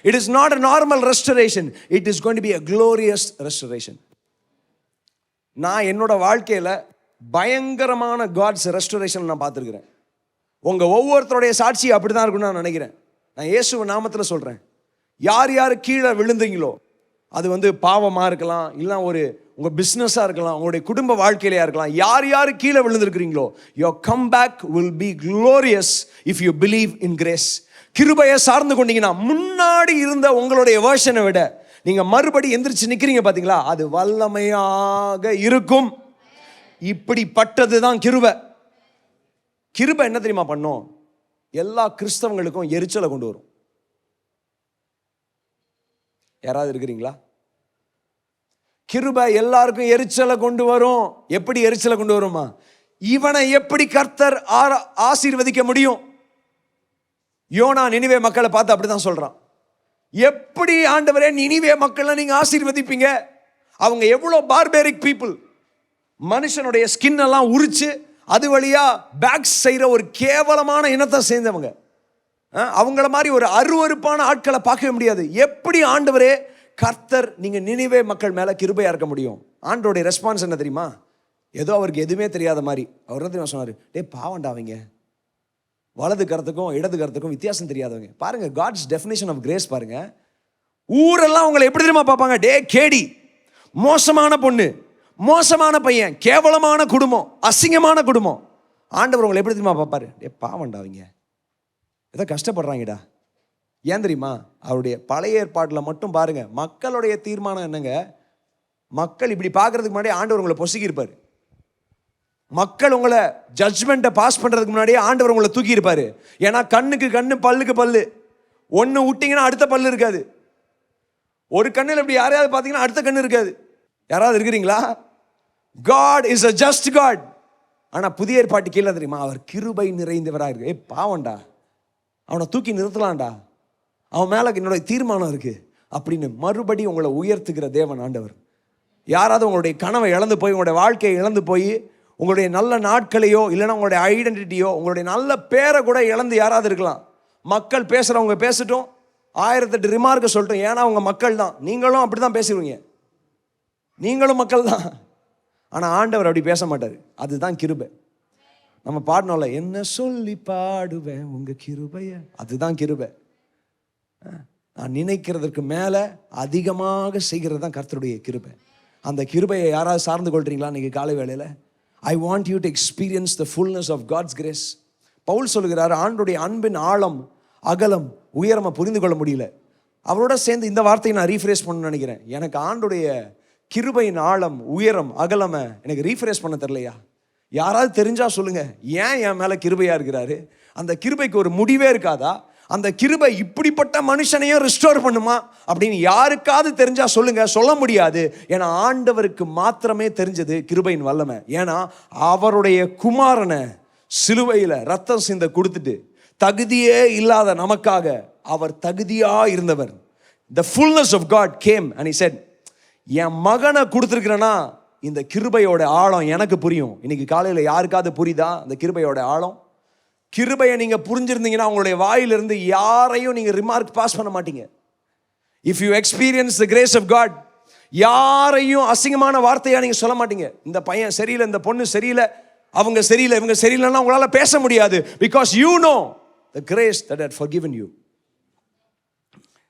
It is not a normal restoration, it is going to be a glorious restoration. நான் என்னோட வாழ்க்கையில் பயங்கரமான காட்ஸ் ரெஸ்டோரேஷன் நான் பார்த்துருக்கிறேன். உங்கள் ஒவ்வொருத்தருடைய சாட்சி அப்படி தான் இருக்குன்னு நான் நினைக்கிறேன். நான் இயேசுவ நாமத்தில் சொல்கிறேன், யார் யார் கீழே விழுந்தீங்களோ, அது பாவமாக இருக்கலாம், இல்லை உங்கள் பிஸ்னஸாக இருக்கலாம், உங்களுடைய குடும்ப வாழ்க்கையிலையாக இருக்கலாம், யார் யார் கீழே விழுந்திருக்கிறீங்களோ, your comeback will be glorious if you believe in grace. கிருபையை சார்ந்து கொண்டீங்கன்னா முன்னாடி இருந்த உங்களுடைய வேர்ஷனை விட நீங்க மறுபடி எந்திரிச்சு நிக்கிறீங்க பாத்தீங்களா, அது வல்லமையாக இருக்கும். இப்படிப்பட்டது தான் கிருபை. கிருபை என்ன தெரியுமா பண்ணும்? எல்லா கிறிஸ்தவங்களுக்கும் எரிச்சலை கொண்டு வரும். யாராவது இருக்கிறீங்களா? கிருபை எல்லாருக்கும் எரிச்சலை கொண்டு வரும். எப்படி எரிச்சலை கொண்டு வருமா? இவனை எப்படி கர்த்தர் ஆசீர்வதிக்க முடியும்? யோனா நினிவே மக்களை பார்த்து அப்படிதான் சொல்றான். எப்படி ஆண்டவரே நினிவே மக்களை நீங்க ஆசீர்வதிப்பீங்க? அவங்க எவ்வளோ பார்பேரிக் பீப்புள், மனுஷனுடைய ஸ்கின் எல்லாம் உரிச்சு அது வழியா பேக்ஸ் செய்கிற ஒரு கேவலமான இனத்தை சேர்ந்தவங்க. அவங்கள மாதிரி ஒரு அருவருப்பான ஆட்களை பார்க்கவே முடியாது. எப்படி ஆண்டவரே கர்த்தர் நீங்க நினிவே மக்கள் மேல கிருபையா இருக்க முடியும்? ஆண்டவருடைய ரெஸ்பான்ஸ் என்ன தெரியுமா? ஏதோ அவருக்கு எதுவுமே தெரியாத மாதிரி அவர் என்ன தெரியுமா சொன்னாரு? டே பாவண்டா, அவங்க வலது கருத்துக்கும் இடது கருத்துக்கும் வித்தியாசம் தெரியாதவங்க. பாருங்க, காட்ஸ் டெஃபினிஷன் ஆஃப் கிரேஸ் பாருங்க. ஊரெல்லாம் உங்களை எப்படி தெரியுமா பார்ப்பாங்க? டே கேடி, மோசமான பொண்ணு, மோசமான பையன், கேவலமான குடும்பம், அசிங்கமான குடும்பம். ஆண்டவர் உங்களை எப்படி தெரியுமா பார்ப்பாரு? டே பாவண்டா, அவங்க ஏதோ கஷ்டப்படுறாங்கடா. ஏன் தெரியுமா? அவருடைய பழைய ஏற்பாட்டில் மட்டும் பாருங்க, மக்களுடைய தீர்மானம் என்னங்க? மக்கள் இப்படி பார்க்கறதுக்கு முன்னாடி ஆண்டவர் உங்களை பொசுக்கியிருப்பார். மக்கள் உங்களை ஜட்ஜ்மெண்ட்டை பாஸ் பண்ணுறதுக்கு முன்னாடியே ஆண்டவர் உங்களை தூக்கி இருப்பார். ஏன்னா கண்ணுக்கு கண்ணு, பல்லுக்கு பல்லு. ஒன்று விட்டிங்கன்னா அடுத்த பல்லு இருக்காது. ஒரு கண்ணில் இப்படி யாரையாவது பார்த்தீங்கன்னா அடுத்த கண்ணு இருக்காது. யாராவது இருக்கிறீங்களா? God is a just God. ஆனால் புதிய ஏற்பாட்டு கீழே தெரியுமா, அவர் கிருபை நிறைந்தவராக இருக்கு. பாவண்டா, அவனை தூக்கி நிறுத்தலாம்டா, அவன் மேலே என்னுடைய தீர்மானம் இருக்குது அப்படின்னு மறுபடி உங்களை உயர்த்துகிற தேவன் ஆண்டவர். யாராவது உங்களுடைய கனவை இழந்து போய், உங்களுடைய வாழ்க்கையை இழந்து போய், உங்களுடைய நல்ல நாட்களையோ இல்லைன்னா உங்களுடைய ஐடென்டிட்டியோ, உங்களுடைய நல்ல பேரை கூட இழந்து யாராவது இருக்கலாம். மக்கள் பேசுகிறவங்க பேசட்டும், 1008 ரிமார்க்கை சொல்லட்டும், ஏன்னா அவங்க மக்கள் தான். நீங்களும் அப்படி தான் பேசுவீங்க, நீங்களும் மக்கள் தான். ஆனால் ஆண்டவர் அப்படி பேச மாட்டார். அதுதான் கிருபை. நம்ம பாடணும்ல, என்ன சொல்லி பாடுவேன் உங்கள் கிருபையை, அதுதான் கிருபை. நான் நினைக்கிறதுக்கு மேலே அதிகமாக செய்கிறது தான் கர்த்தருடைய கிருபை. அந்த கிருபையை யாராவது சார்ந்து கொள்றீங்களா இன்னைக்கு காலை வேளையில்? I want you to experience the fullness of God's grace. Pavul சொல்லுகிறார், ஆண்டுடைய அன்பின் ஆழம், அகலம், உயரமா புரிந்து கொள்ள முடியல. அவரோட சேர்ந்து இந்த வார்த்தையை நான் ரீஃப்ரேஸ் பண்ணணும்னு நினைக்கிறேன். எனக்கு ஆண்டுடைய கிருபையின் ஆழம், உயரம், அகலமை எனக்கு ரீஃப்ரேஸ் பண்ண தெரியலையா? யாராவது தெரிஞ்சா சொல்லுங்க. ஏன் என் மேல கிருபையா இருக்கிறாரு? அந்த கிருபைக்கு ஒரு முடிவே இருக்காதா? அந்த கிருபை இப்படிப்பட்ட மனுஷனையும் ரிஸ்டோர் பண்ணுமா அப்படின்னு யாருக்காவது தெரிஞ்சா சொல்லுங்க. சொல்ல முடியாது. ஏன்னா ஆண்டவருக்கு மாத்திரமே தெரிஞ்சது கிருபையின் வல்லமை. ஏன்னா அவருடைய குமாரனை சிலுவையில் ரத்தம் சிந்த கொடுத்துட்டு தகுதியே இல்லாத நமக்காக அவர் தகுதியா இருந்தவர். The fullness of God came and he said, என் மகனை கொடுத்துருக்கிறேன்னா இந்த கிருபையோட ஆழம் எனக்கு புரியும். இன்னைக்கு காலையில் யாருக்காவது புரியுதா அந்த கிருபையோட ஆழம்? கிருபையை நீங்க புரிஞ்சிருந்தீங்கன்னா உங்களுடைய வாயிலிருந்து யாரையும் நீங்க ரிமார்க் பாஸ் பண்ண மாட்டீங்க. If you experience the grace of God, யாரையும் அசிங்கமான வார்த்தையா நீங்க சொல்ல மாட்டீங்க. இந்த பையன் சரியில்லை, இந்த பொண்ணு சரியில்லை, அவங்க சரியில்லை, இவங்க சரியில்லைன்னா உங்களால பேச முடியாது. Because you know the grace that had forgiven you.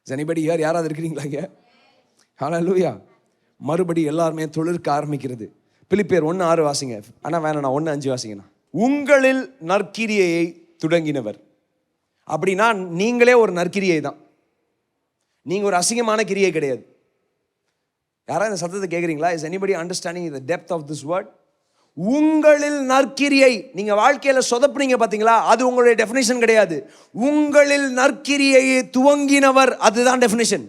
Is anybody here? யாராவது இருக்கிறீங்களா இங்க? ஹல்லேலூயா. மறுபடி எல்லாருமே தொழிற்க ஆரம்பிக்கிறது. பிலிப்பியர் 1:6 வாசிங்க. ஆனா வேணாம், 1:5 வாசிங்கண்ணா. உங்களில் நற்கிரியையை தொடங்கினவர். அப்படின்னா நீங்களே ஒரு நற்கிரியை தான். நீங்க ஒரு அசிங்கமான கிரியை கிடையாது. யாராவது இந்த சத்தத்தை கேட்குறீங்களா? Is anybody understanding the depth of this word? உங்களில் நற்கிரியை. நீங்க வாழ்க்கையில சொதப்புனீங்க பாத்தீங்களா, அது உங்களுடைய டெஃபினிஷன் கிடையாது. உங்களில் நற்கிரியையை துவங்கினவர், அதுதான் definition.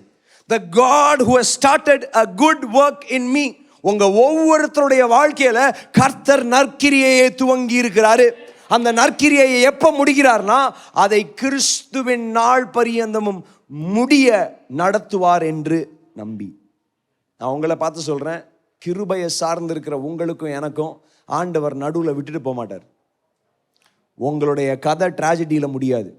The God who has started a good work in me. உங்க ஒவ்வொருத்தருடைய வாழ்க்கையில கர்த்தர் நற்கிரியையை துவங்கி இருக்கிறாரு. அந்த நற்கிரியையை எப்ப முடிக்கிறார்னா அதை கிறிஸ்துவின் நாள் பரியந்தமும் முடிய நடத்துவார் என்று நம்பி. நான் உங்களை பார்த்து சொல்றேன், கிருபையை சார்ந்து இருக்கிற உங்களுக்கும் எனக்கும் ஆண்டவர் நடுவில் விட்டுட்டு போக மாட்டார். உங்களுடைய கதை டிராஜடியில முடியாது.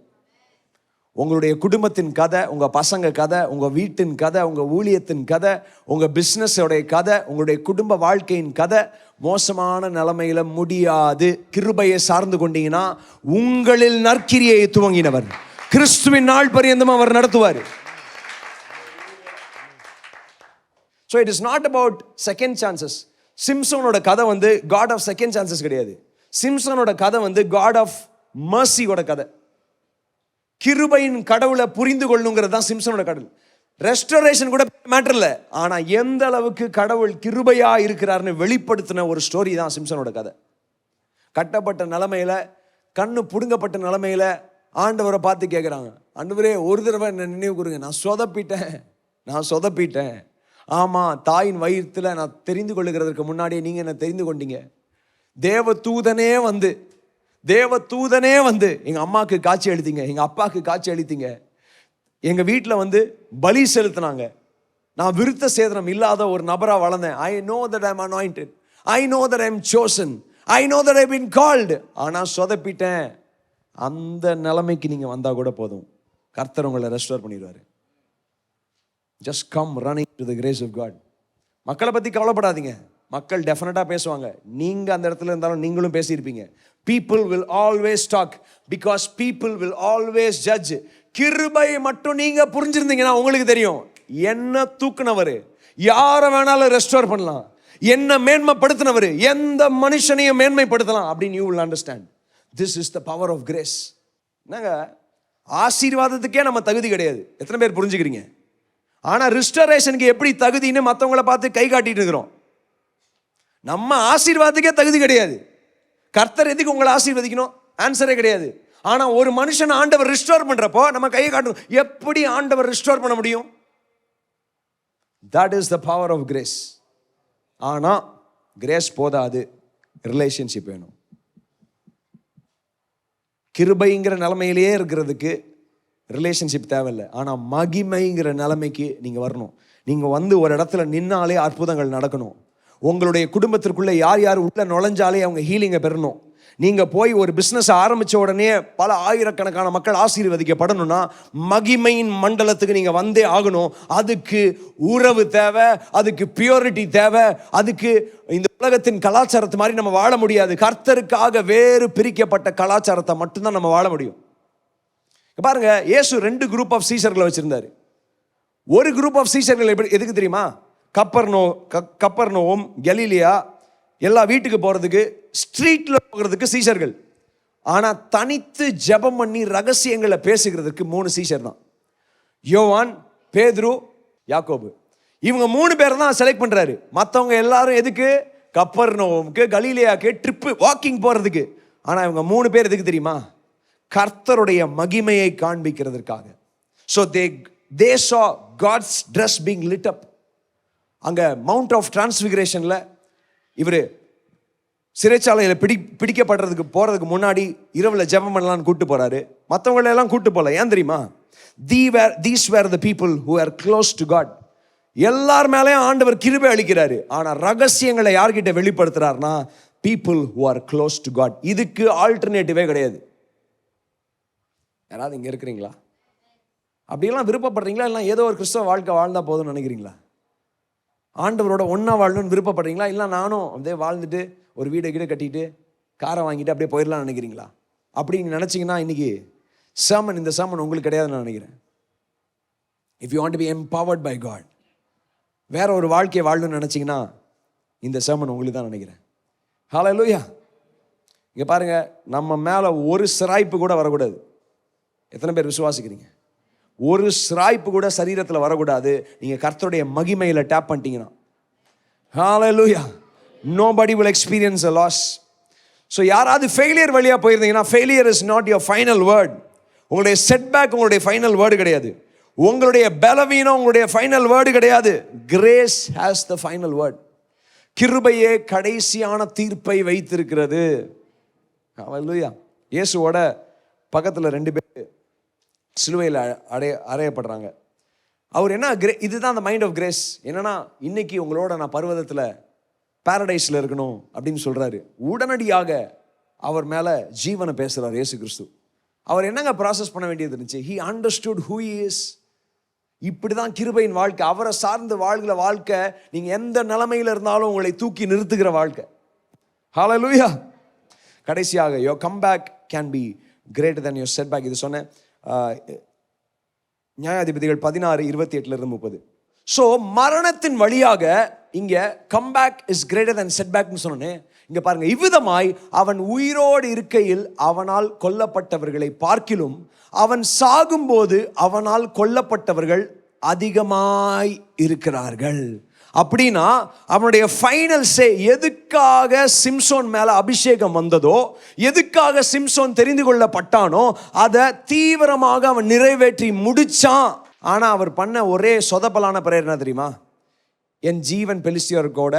உங்களுடைய குடும்பத்தின் கதை, உங்க பசங்க கதை, உங்க வீட்டின் கதை, உங்க ஊழியத்தின் கதை, உங்க பிசினஸோடைய கதை, உங்களுடைய குடும்ப வாழ்க்கையின் கதை மோசமான நிலைமையில முடியாது. கிருபையை சார்ந்து கொண்டீங்கன்னா உங்களில் நற்கிரியை துவங்கினவர் கிறிஸ்துவின் நாள் பரியந்தம் அவர் நடத்துவார். So it is not about second chances. சிம்சோனோட கதை வந்து God of second chances கிடையாது. சிம்சோனோட கதை வந்து God of mercy ஓட கதை. கிருபையின் கடவுளை புரிந்து கொள்ளுங்கிறது தான் சிம்சனோட கடவுள். ரெஸ்டோரேஷன் கூட மேட்டர் இல்லை, ஆனா எந்த அளவுக்கு கடவுள் கிருபையா இருக்கிறார்னு வெளிப்படுத்தின ஒரு ஸ்டோரி தான் சிம்சனோட கதை. கட்டப்பட்ட நிலைமையில, கண்ணு புடுங்கப்பட்ட நிலைமையில ஆண்டவரை பார்த்து கேட்குறாங்க, ஆண்டவரே ஒரு தடவை என்ன நினைவு கூறுங்க, நான் சொதப்பிட்டேன். ஆமா, தாயின் வயிற்றுல நான் தெரிந்து கொள்ளுகிறதுக்கு முன்னாடியே நீங்க என்ன தெரிந்து கொண்டீங்க. தேவதூதனே வந்து எங்க அம்மாவுக்கு காட்சி அளித்தீங்க, எங்க அப்பாவுக்கு காட்சி அளித்தீங்க, எங்க வீட்டில் வந்து பலி செலுத்தினாங்க. நான் விருத்த சேதனம் இல்லாத ஒரு நபரா வளர்ந்தேன். I know that I am anointed, I know that I am chosen, I know that I have been called. ஆனா சொதப்பிட்டேன். அந்த நிலைமைக்கு நீங்க வந்தா கூட போதும், கர்த்தர் உங்களை ரெஸ்டோர் பண்ணிடுவாரு. Just come running to the grace of God. மக்களை பத்தி கவலைப்படாதீங்க. மக்கள் டெஃபினட்டா பேசுவாங்க. நீங்க அந்த இடத்துல இருந்தாலும் நீங்களும் பேசியிருப்பீங்க. People will always talk because people will always judge. கிருபை மட்டும் நீங்க புரிஞ்சிருந்தீங்கன்னா உங்களுக்கு தெரியும், என்ன தூக்குனவர் யாரை வேணாலும் ரெஸ்டோர் பண்ணலாம், என்ன மேன்மைப்படுத்தினவர் எந்த மனுஷனையும் மேன்மைப்படுத்தலாம் அப்படின்னு you will understand. This is the power of grace. என்னங்க, ஆசீர்வாதத்துக்கே நம்ம தகுதி கிடையாது. எத்தனை பேர் புரிஞ்சுக்கிறீங்க? ஆனா ரிஸ்டோரேஷனுக்கு எப்படி தகுதின்னு மற்றவங்களை பார்த்து கை காட்டிட்டு இருக்கிறோம். நம்ம ஆசீர்வாதத்துக்கே தகுதி கிடையாது. கர்த்தர் எதுக்கு உங்களை ஆசீர்வதிக்கணும்? ஆன்சரே கிடையாது. ஆனா ஒரு மனுஷன் ஆண்டவர் ரிஸ்டோர் பண்றப்போ நம்ம கையை காட்டணும். எப்படி ஆண்டவர் ரிஸ்டோர் பண்ண முடியும்? That is the power of grace. ஆனா கிரேஸ் போதாது, ரிலேஷன்ஷிப் வேணும். கிருபைங்கிற நிலைமையிலேயே இருக்கிறதுக்கு ரிலேஷன்ஷிப் தேவையில்லை. ஆனா மகிமைங்கிற நிலைமைக்கு நீங்க வரணும். நீங்க வந்து ஒரு இடத்துல நின்னாலே அற்புதங்கள் நடக்கணும். உங்களுடைய குடும்பத்திற்குள்ள யார் யார் உள்ள நுழைஞ்சாலே அவங்க ஹீலிங்கை பெறணும். நீங்க போய் ஒரு பிசினஸ் ஆரம்பிச்ச உடனே பல ஆயிரக்கணக்கான மக்கள் ஆசீர்வதிக்கப்படணும்னா மகிமையின் மண்டலத்துக்கு நீங்க வந்தே ஆகணும். அதுக்கு உறவு தேவை, அதுக்கு பியூரிட்டி தேவை, அதுக்கு இந்த உலகத்தின் கலாச்சாரத்து மாதிரி நம்ம வாழ முடியாது. கர்த்தருக்காக வேறு பிரிக்கப்பட்ட கலாச்சாரத்தை மட்டும்தான் நம்ம வாழ முடியும். பாருங்க, இயேசு 2 குரூப் ஆஃப் சீஷர்களை வச்சிருந்தாரு. ஒரு குரூப் ஆஃப் சீஷர்கள் எதுக்கு தெரியுமா? கப்பர்நோம், கலீலியா எல்லா வீட்டுக்கு போறதுக்கு, ஸ்ட்ரீட்ல போகிறதுக்கு சீஷர்கள். ஆனா தனித்து ஜெபம் பண்ணி ரகசியங்களை பேசுகிறதுக்கு 3 சீஷர் தான். யோவான், பேதுரு, யாக்கோபு. இவங்க 3 பேர் தான் செலக்ட் பண்றாரு. மற்றவங்க எல்லாரும் எதுக்கு? கப்பர்நோமுக்கு, கலீலியாக்கு ட்ரிப்பு வாக்கிங் போறதுக்கு. ஆனா இவங்க 3 பேர் எதுக்கு தெரியுமா? கர்த்தருடைய மகிமையை காண்பிக்கிறதற்காக. So they saw God's dress being lit up. அங்க மவுண்ட் ஆஃப் டிரான்ஸ்ஃபிகரேஷன்ல இவர் சிறைச்சாலையில் பிடிக்கப்படுறதுக்கு போறதுக்கு முன்னாடி இரவுல ஜெபம் பண்ணலான்னு கூட்டு போறாரு. மற்றவங்களை எல்லாம் கூட்டு போல. ஏன் தெரியுமா? These were the people who are close to God. எல்லார் மேலேயும் ஆண்டவர் கிருபை அளிக்கிறாரு. ஆனா ரகசியங்களை யார்கிட்ட வெளிப்படுத்துறாருன்னா people who are close to God. இதுக்கு ஆல்டர்னேட்டிவே கிடையாது. யாராவது இங்க இருக்கிறீங்களா? அப்படியெல்லாம் விருப்பப்படுறீங்களா? இல்லை ஏதோ ஒரு கிறிஸ்தவ வாழ்க்கை வாழ்ந்தா போதும்னு நினைக்கிறீங்களா? ஆண்டவரோட ஒன்றா வாழணும்னு விருப்பப்படுறீங்களா? இல்லை நானும் அப்படியே வாழ்ந்துட்டு ஒரு வீடை கட்டிட்டு காரை வாங்கிட்டு அப்படியே போயிடலாம்னு நினைக்கிறீங்களா? அப்படின்னு நினச்சிங்கன்னா இன்னைக்கு இந்த sermon உங்களுக்கு கிடையாதுன்னு நான் நினைக்கிறேன். If you want to be empowered by God, வேற ஒரு வாழ்க்கையை வாழணும்னு நினச்சிங்கன்னா இந்த sermon உங்களுக்கு தான் நினைக்கிறேன். ஹல்லேலூயா. இங்கே பாருங்க, நம்ம மேலே ஒரு சிராய்ப்பு கூட வரக்கூடாது. எத்தனை பேர் விசுவாசிக்கிறீங்க? ஒரு சிராய்ப்பு கூட சரீரத்தில் வரக்கூடாது. நீங்கள் கர்த்தருடைய மகிமையில் டேப் பண்ணிட்டீங்கன்னா. Hallelujah. nobody will experience a loss. So யாராவது ஃபெயிலியர் வழியாக போயிருந்தீங்கன்னா, failure is not your final word. உங்களுடைய செட்பேக் உங்களுடைய ஃபைனல் வேர்டு கிடையாது. உங்களுடைய பலவீனம் உங்களுடைய ஃபைனல் வேர்டு கிடையாது. Grace has the final word. கிருபையே கடைசியான தீர்ப்பை வைத்திருக்கிறது. ஹல்லேலூயா. இயேசுவோட பக்கத்தில் 2 பேர் சிலுவையில் அறையப்படுறாங்க. அவர் என்ன இதுதான் அந்த மைண்ட் ஆஃப் கிரேஸ். என்னன்னா, இன்னைக்கு உங்களோட நான் பர்வதத்தில் பாரடைஸில் இருக்கணும் அப்படின்னு சொல்றாரு. உடனடியாக அவர் மேலே ஜீவனை பேசுகிறார் இயேசு கிறிஸ்து. அவர் என்னங்க ப்ராசஸ் பண்ண வேண்டியது இருந்துச்சு? He understood who he is. இப்படி தான் கிருபையின் வாழ்க்கை. அவரை சார்ந்து வாழ்கிற வாழ்க்கை நீங்கள் எந்த நிலைமையில் இருந்தாலும் உங்களை தூக்கி நிறுத்துகிற வாழ்க்கை. ஹல்லேலூயா. கடைசியாக your comeback can be greater then your setback. இது சொன்னேன் நியாயாதிபதிகள் 16:28-30. ஸோ மரணத்தின் வழியாக இங்கே கம்பேக் இஸ் கிரேட்டர் தென் செட்பேக்னு சொன்னேன். இங்கே பாருங்க, இவ்விதமாய் அவன் உயிரோடு இருக்கையில் அவனால் கொல்லப்பட்டவர்களை பார்க்கிலும் அவன் சாகும்போது அவனால் கொல்லப்பட்டவர்கள் அதிகமாய் இருக்கிறார்கள். அப்படின்னா அவனுடைய ஃபைனல் சே, எதுக்காக சிம்சோன் மேல அபிஷேகம் வந்ததோ, எதுக்காக சிம்சோன் தெரிந்து கொள்ளப்பட்டானோ அதை தீவிரமாக அவன் நிறைவேற்றி முடிச்சான். ஆனா அவர் பண்ண ஒரே சொதப்பலான பிரேயர் என்ன தெரியுமா? என் ஜீவன் பெலிஸ்தியர்கோட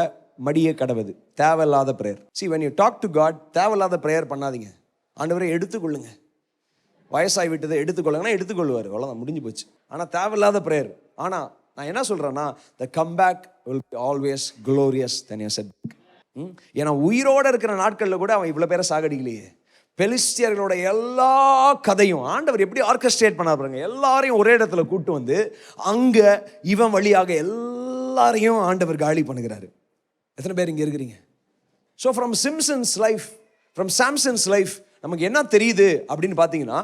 மடியே கடவுது. தேவையில்லாத prayer. See, when you talk to God, தேவையில்லாத பிரேயர் பண்ணாதீங்க. ஆண்டவரை எடுத்துக்கொள்ளுங்க. வயசாகி விட்டதை எடுத்துக்கொள்ளுங்கன்னா எடுத்துக்கொள்வார், அவ்வளோதான், முடிஞ்சு போச்சு. ஆனால் தேவையில்லாத பிரேயர். ஆனால் நான் என்ன சொல்கிறேன்னா, the comeback will be always glorious than your setback. ஏன்னா உயிரோடு இருக்கிற நாட்களில் கூட அவன் இவ்வளோ பேரை சாகடிக்கலையே. பெலிஸ்தியர்களோட எல்லா கதையும் ஆண்டவர் எப்படி ஆர்கெஸ்ட்ரேட் பண்ண பாருங்க. எல்லாரையும் ஒரே இடத்துல கூட்டு வந்து அங்கே இவன் வழியாக எல்லாரையும் ஆண்டவர் காலி பண்ணுகிறாரு. எத்தனை பேர் இங்கே இருக்கிறீங்க? ஸோ ஃப்ரம் சாம்சன்ஸ் லைஃப் நமக்கு என்ன தெரியுது அப்படின்னு பார்த்தீங்கன்னா,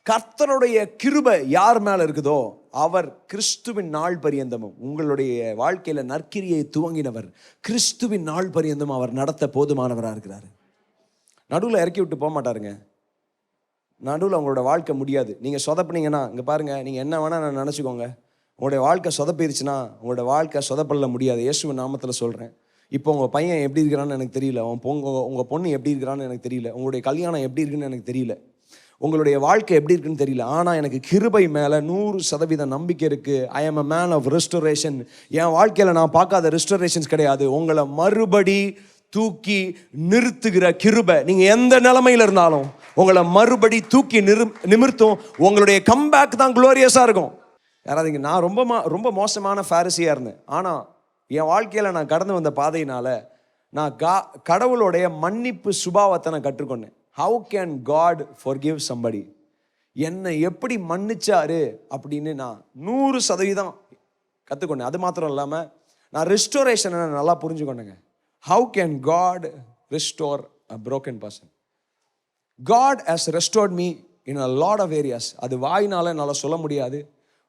கர்த்தருடைய கிருபை யார் மேலே இருக்குதோ அவர் கிறிஸ்துவின் நாள் பரியந்தமும், உங்களுடைய வாழ்க்கையில் நற்கிரியை துவங்கினவர் கிறிஸ்துவின் நாள் பரியந்தமும் அவர் நடத்த போதுமானவராக இருக்கிறாரு. நடுவில் இறக்கி விட்டு போக மாட்டாருங்க. நடுவில் உங்களோட வாழ்க்கை முடியாது. நீங்கள் சொதப்பினீங்கன்னா, இங்கே பாருங்கள், நீங்கள் என்ன வேணால் நான் நினச்சிக்கோங்க, உங்களுடைய வாழ்க்கை சொதப்பிடுச்சுன்னா உங்களோட வாழ்க்கை சொதப்பல்ல முடியாது. இயேசுவின் நாமத்தில் சொல்கிறேன். இப்போ உங்கள் பையன் எப்படி இருக்கிறான்னு எனக்கு தெரியல, உங்கள் பொண்ணு எப்படி இருக்கிறான்னு எனக்கு தெரியல, உங்களுடைய கல்யாணம் எப்படி இருக்குன்னு எனக்கு தெரியல, உங்களுடைய வாழ்க்கை எப்படி இருக்குன்னு தெரியல. ஆனால் எனக்கு கிருபை மேலே 100% நம்பிக்கை இருக்குது. ஐ ஆம் அ மேன் ஆஃப் ரெஸ்டோரேஷன். என் வாழ்க்கையில் நான் பார்க்காத ரெஸ்டோரேஷன்ஸ் கிடையாது. உங்களை மறுபடி தூக்கி நிறுத்துகிற கிருபை. நீங்கள் எந்த நிலைமையில் இருந்தாலும் உங்களை மறுபடி தூக்கி நிமிர்த்தும். உங்களுடைய கம்பேக் தான் குளோரியஸாக இருக்கும். யாராவது இங்கே, நான் ரொம்ப மோசமான ஃபாரிசியாக இருந்தேன். ஆனால் என் வாழ்க்கையில் நான் கடந்து வந்த பாதையினால நான் கடவுளுடைய மன்னிப்பு சுபாவத்தை நான் கற்றுக்கொண்டேன். How can God forgive somebody? என்னை எப்படி மன்னிச்சாரு அப்படின்னு நான் 100% கற்றுக்கொண்டேன். அது மாத்திரம் இல்லாமல் நான் ரெஸ்டோரேஷனை நல்லா புரிஞ்சுக்கொண்டேங்க. How can God restore a broken person? God has restored me in a lot of areas. அது வாயினால என்னால் சொல்ல முடியாது,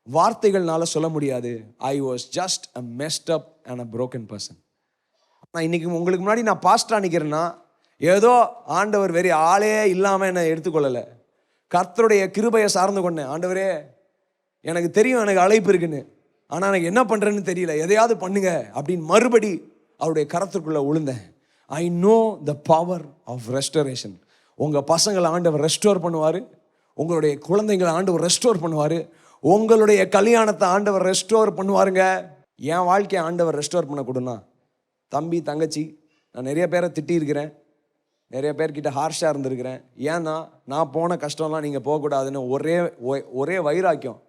வார்த்தைகள்னால சொல்ல முடியாது. I was just a மெஸ்ட் up and a broken person. நான் இன்னைக்கு உங்களுக்கு முன்னாடி நான் பாஸ்டராக நிற்கிறேன்னா ஏதோ ஆண்டவர் வேறு ஆளே இல்லாமல் என்னை எடுத்துக்கொள்ளலை. கர்த்தருடைய கிருபையை சார்ந்து கொண்டேன். ஆண்டவரே, எனக்கு தெரியும் எனக்கு அழைப்பு இருக்குன்னு, ஆனால் எனக்கு என்ன பண்ணுறேன்னு தெரியல, எதையாவது பண்ணுங்க அப்படின்னு மறுபடி அவருடைய கரத்துக்குள்ளே விழுந்தேன். I know the power of restoration. உங்கள் பசங்களை ஆண்டவர் ரெஸ்டோர் பண்ணுவார். உங்களுடைய குழந்தைங்களை ஆண்டவர் ரெஸ்டோர் பண்ணுவார். உங்களுடைய கல்யாணத்தை ஆண்டவர் ரெஸ்டோர் பண்ணுவாருங்க. என் வாழ்க்கையை ஆண்டவர் ரெஸ்டோர் பண்ண கொடுனா, தம்பி தங்கச்சி, நான் நிறைய பேரை திட்டியிருக்கிறேன், நிறைய பேர்கிட்ட ஹார்ஷாக இருந்திருக்கிறேன். ஏன்னா நான் போன கஷ்டம்லாம் நீங்கள் போகக்கூடாதுன்னு ஒரே வைராக்கியம்.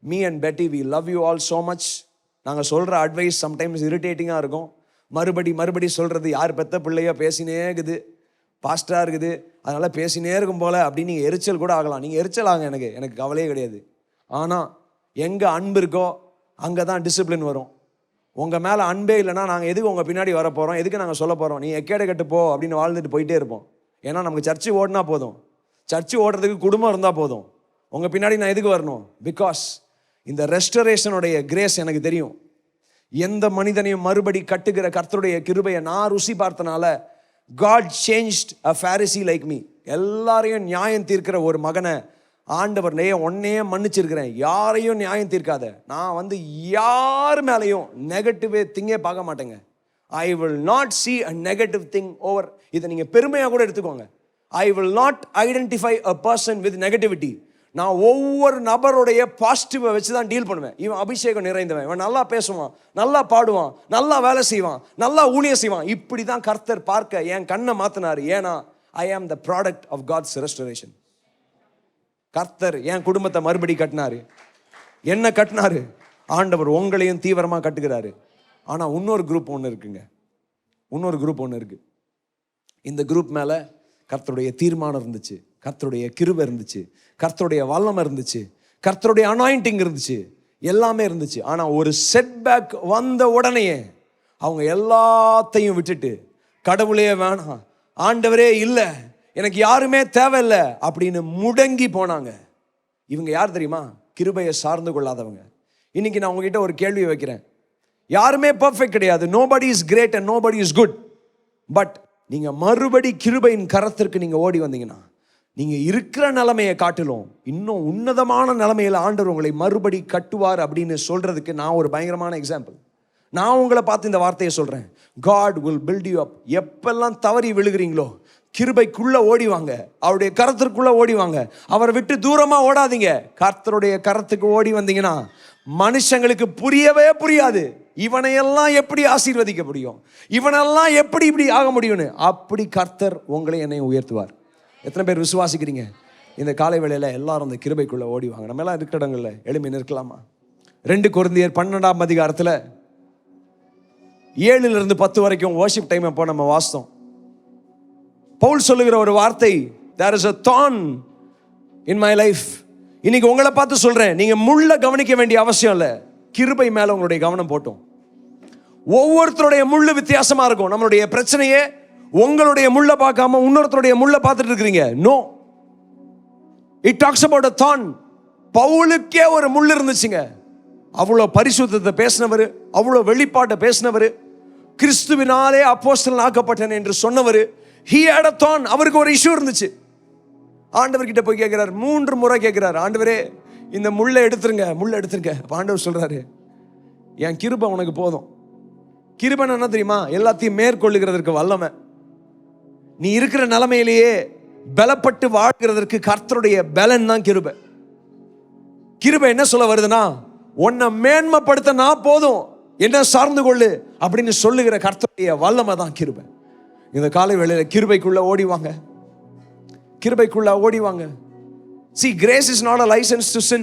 Me and Betty, we love you all so much. நாங்கள் சொல்கிற அட்வைஸ் சம்டைம்ஸ் இரிட்டேட்டிங்காக இருக்கும். மறுபடி சொல்கிறது, யார் பெத்த பிள்ளையோ பேசினே இருக்குது, பாஸ்டாக இருக்குது, அதனால் பேசினே இருக்கும் போல் அப்படின்னு நீங்கள் எரிச்சல் கூட ஆகலாம். நீங்கள் எரிச்சல் ஆக, எனக்கு கவலையே கிடையாது. ஆனால் எங்கே அன்பு இருக்கோ அங்கே தான் டிசிப்ளின் வரும். உங்கள் மேலே அன்பே இல்லைன்னா நாங்கள் எதுக்கு உங்கள் பின்னாடி வர போகிறோம், எதுக்கு நாங்கள் சொல்ல போகிறோம், நீ எக்கேட கட்டு போ அப்படின்னு வாழ்ந்துட்டு போயிட்டே இருப்போம். ஏன்னா நமக்கு சர்ச்சு ஓடினா போதும், சர்ச்சு ஓடுறதுக்கு குடும்பம் இருந்தால் போதும். உங்கள் பின்னாடி நான் எதுக்கு வரணும்? பிகாஸ் இந்த ரெஸ்டரேஷனுடைய கிரேஸ் எனக்கு தெரியும். எந்த மனிதனையும் மறுபடி கட்டுகிற கர்த்தருடைய கிருபையை நான் ருசி பார்த்தனால, God changed a Pharisee like me. எல்லாரையும் நியாயம் தீர்க்கிற ஒரு மகனை ஆண்டவர் ஒன்னையே மன்னிச்சிருக்கிறேன். யாரையும் நியாயம் தீர்க்காத. நான் யார் மேலையும் நெகட்டிவ் திங்கே பார்க்க மாட்டேங்க. ஐ will not see a negative thing over. இதை நீங்கள் பெருமையாக கூட எடுத்துக்கோங்க. ஐ will not identify a person with negativity. நான் ஒவ்வொரு நபருடைய பாசிட்டிவை வச்சு தான் டீல் பண்ணுவேன். இவன் அபிஷேகம் நிறைந்தவன், இவன் நல்லா பேசுவான், நல்லா பாடுவான், நல்லா வேலை செய்வான், நல்லா ஊழியம் செய்வான். இப்படி தான் கர்த்தர் பார்க்க என் கண்ணை மாற்றினார். ஏன்னா I am the product of God's restoration. கர்த்தர் என் குடும்பத்தை மறுபடி கட்டினாரு, என்ன கட்டினாரு. ஆண்டவர் உங்களையும் தீவிரமாக கட்டுகிறாரு. ஆனால் இன்னொரு குரூப் ஒன்று இருக்கு. இந்த குரூப் மேலே கர்த்தருடைய தீர்மானம் இருந்துச்சு, கர்த்தருடைய கிருபை இருந்துச்சு, கர்த்தருடைய வல்லமை இருந்துச்சு, கர்த்தருடைய அனாயிண்டிங் இருந்துச்சு, எல்லாமே இருந்துச்சு. ஆனால் ஒரு செட்பேக் வந்த உடனேயே அவங்க எல்லாத்தையும் விட்டுட்டு, கடவுளே வேணாம், ஆண்டவரே இல்லை, எனக்கு யாருமே தேவையில்லை அப்படின்னு முடங்கி போனாங்க. இவங்க யார் தெரியுமா? கிருபையை சார்ந்து கொள்ளாதவங்க. இன்னைக்கு நான் உங்ககிட்ட ஒரு கேள்வி வைக்கிறேன். யாருமே பர்ஃபெக்ட் கிடையாது. Nobody is great and nobody is good. But நீங்கள் மறுபடி கிருபையின் கரத்திற்கு நீங்கள் ஓடி வந்தீங்கன்னா, நீங்கள் இருக்கிற நிலைமையை காட்டிலும் இன்னும் உன்னதமான நிலைமையில் ஆண்டவர் உங்களை மறுபடி கட்டுவார் அப்படின்னு சொல்கிறதுக்கு நான் ஒரு பயங்கரமான எக்ஸாம்பிள். நான் உங்களை பார்த்து இந்த வார்த்தையை சொல்கிறேன். God will build you up. எப்பெல்லாம் தவறி விழுகிறீங்களோ கிருபைக்குள்ளே ஓடிவாங்க, அவருடைய கரத்திற்குள்ளே ஓடிவாங்க. அவரை விட்டு தூரமாக ஓடாதீங்க. கர்த்தருடைய கரத்துக்கு ஓடி வந்தீங்கன்னா மனுஷங்களுக்கு புரியவே புரியாது. இவனையெல்லாம் எப்படி ஆசீர்வதிக்க முடியும், இவனெல்லாம் எப்படி இப்படி ஆக முடியும்னு. அப்படி கர்த்தர் உங்களை என்னை உயர்த்துவார். எத்தனை பேர் விசுவாசிக்கிறீங்க? இந்த காலை வேளையில் எல்லாரும் அந்த கிருபைக்குள்ளே ஓடிவாங்க. நம்ம எல்லாம் இருக்கிற இடங்களில் எளிமை நிற்கலாமா? 2 கொரிந்தியர் 12ஆம் அதிகாரத்தில் 7 to 10 வரைக்கும் வர்ஷிப் டைம் அப்போ நம்ம வாசித்தோம். பவுல் சொல்லுகிற ஒரு வார்த்தை, there is a thorn in my life. இன்னைக்கு உங்களை பார்த்து சொல்றேன், நீங்க முள்ள கவனிக்க வேண்டிய அவசியம் இல்லை, கிருபை மேல உங்களுடைய கவனம் போட்டும். ஒவ்வொருத்தருடைய முள்ளு வித்தியாசமா இருக்கும். நம்மளுடைய பிரச்சனையே உங்களுடைய முள்ள பார்க்காம இன்னொருத்தருடைய முள்ள பார்த்துட்டு இருக்கிறீங்க. No, it talks about a thorn. பவுலுக்கே ஒரு முள் இருந்துச்சுங்க. அவ்வளோ பரிசுத்தத்தை பேசினவர், அவ்வளோ வெளிப்பாட்டை பேசினவர், கிறிஸ்துவினாலே அப்போஸ்தலன் ஆக்கப்பட்டேன் என்று சொன்னவர். He had a thorn. அவருக்கு ஒரு இஷ்யூ இருந்துச்சு. ஆண்டவர்கிட்ட போய் கேட்கிறார், 3 முறை கேட்கிறார், ஆண்டவரே இந்த முள்ளை எடுத்துருங்க. ஆண்டவர் சொல்றாரு, என் கிருபை உனக்கு போதும். கிருபைன்னு என்ன தெரியுமா? எல்லாத்தையும் மேற்கொள்ளுகிறதற்கு வல்லமை. நீ இருக்கிற நிலைமையிலேயே பலப்பட்டு வாழ்கிறதற்கு கர்த்தருடைய பலன் தான் கிருபை. கிருபை என்ன சொல்ல வருதுன்னா, உன்னை மேன்மைப்படுத்த நான் போதும், என்ன சார்ந்து கொள்ளு அப்படின்னு சொல்லுகிற கர்த்தருடைய வல்லமை தான் கிருபை. இந்த காலை வேளையில கிருபைக்குள்ள ஓடிவாங்க. See, grace is not a license to sin.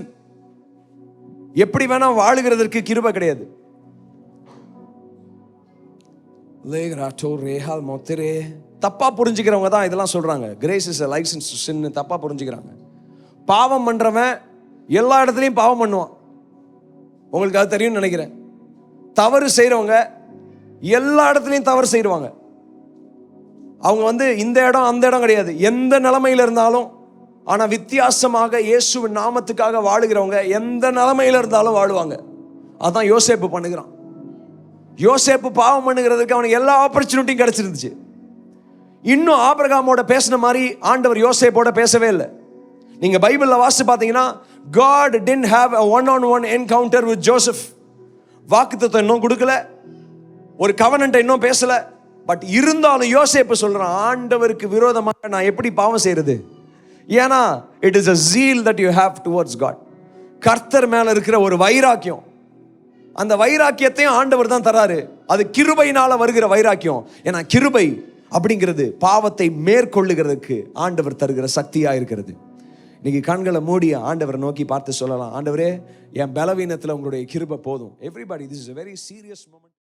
எப்படி வேணா வாழுகிறதற்கு கிருபை கிடையாது. தப்பா புரிஞ்சுக்கிறவங்க தான் இதெல்லாம் சொல்றாங்க. Grace is a license to sin. தப்பா புரிஞ்சுக்கிறாங்க. பாவம் பண்றவன் எல்லா இடத்துலையும் பாவம் பண்ணுவான். உங்களுக்கு அது தெரியும்னு நினைக்கிறேன். தவறு செய்யறவங்க எல்லா இடத்துலையும் தவறு செய்வாங்க. அவங்க இந்த இடம் அந்த இடம் கிடையாது, எந்த நிலைமையில இருந்தாலும். ஆனா வித்தியாசமாக இயேசுவின் நாமத்துக்காக வாழுகிறவங்க எந்த நிலைமையில இருந்தாலும் வாழுவாங்க. அதான் யோசேப்பு பண்ணுகிறான். யோசேப்பு பாவம் பண்ணுகிறதுக்கு அவனுக்கு எல்லா ஆப்பர்ச்சுனிட்டியும் கிடைச்சிருந்துச்சு. இன்னும் ஆபிரகாமோட பேசின மாதிரி ஆண்டவர் யோசேப்போட பேசவே இல்லை. நீங்க பைபிள்ல வாசிச்சு பார்த்தீங்கன்னா, God didn't have a one-on-one encounter with Joseph. வாக்குத்தத்தம் இன்னும் கொடுக்கல, ஒரு கவனன்ட் இன்னும் பேசல. பட் இருந்தாலும் யோசேப்பு சொல்றான், ஆண்டவருக்கு விரோதமாக நான் எப்படி பாவம் செய்யறது, ஏன்னா it is a zeal that you have towards God. கர்த்தர் மேல இருக்கிற ஒரு வைராக்கியம், அந்த வைராக்கியத்தையும் ஆண்டவர் தான் தராரு. அது கிருபையினால வருகிற வைராக்கியம். ஏன்னா கிருபை அப்படிங்கிறது பாவத்தை மேற்கொள்ளுகிறதுக்கு ஆண்டவர் தருகிற சக்தியா இருக்கிறது. இன்னைக்கு கண்களை மூடி ஆண்டவரை நோக்கி பார்த்து சொல்லலாம், ஆண்டவரே என் பலவீனத்துல உங்களுடைய கிருபை போதும். Everybody, this is a very serious moment.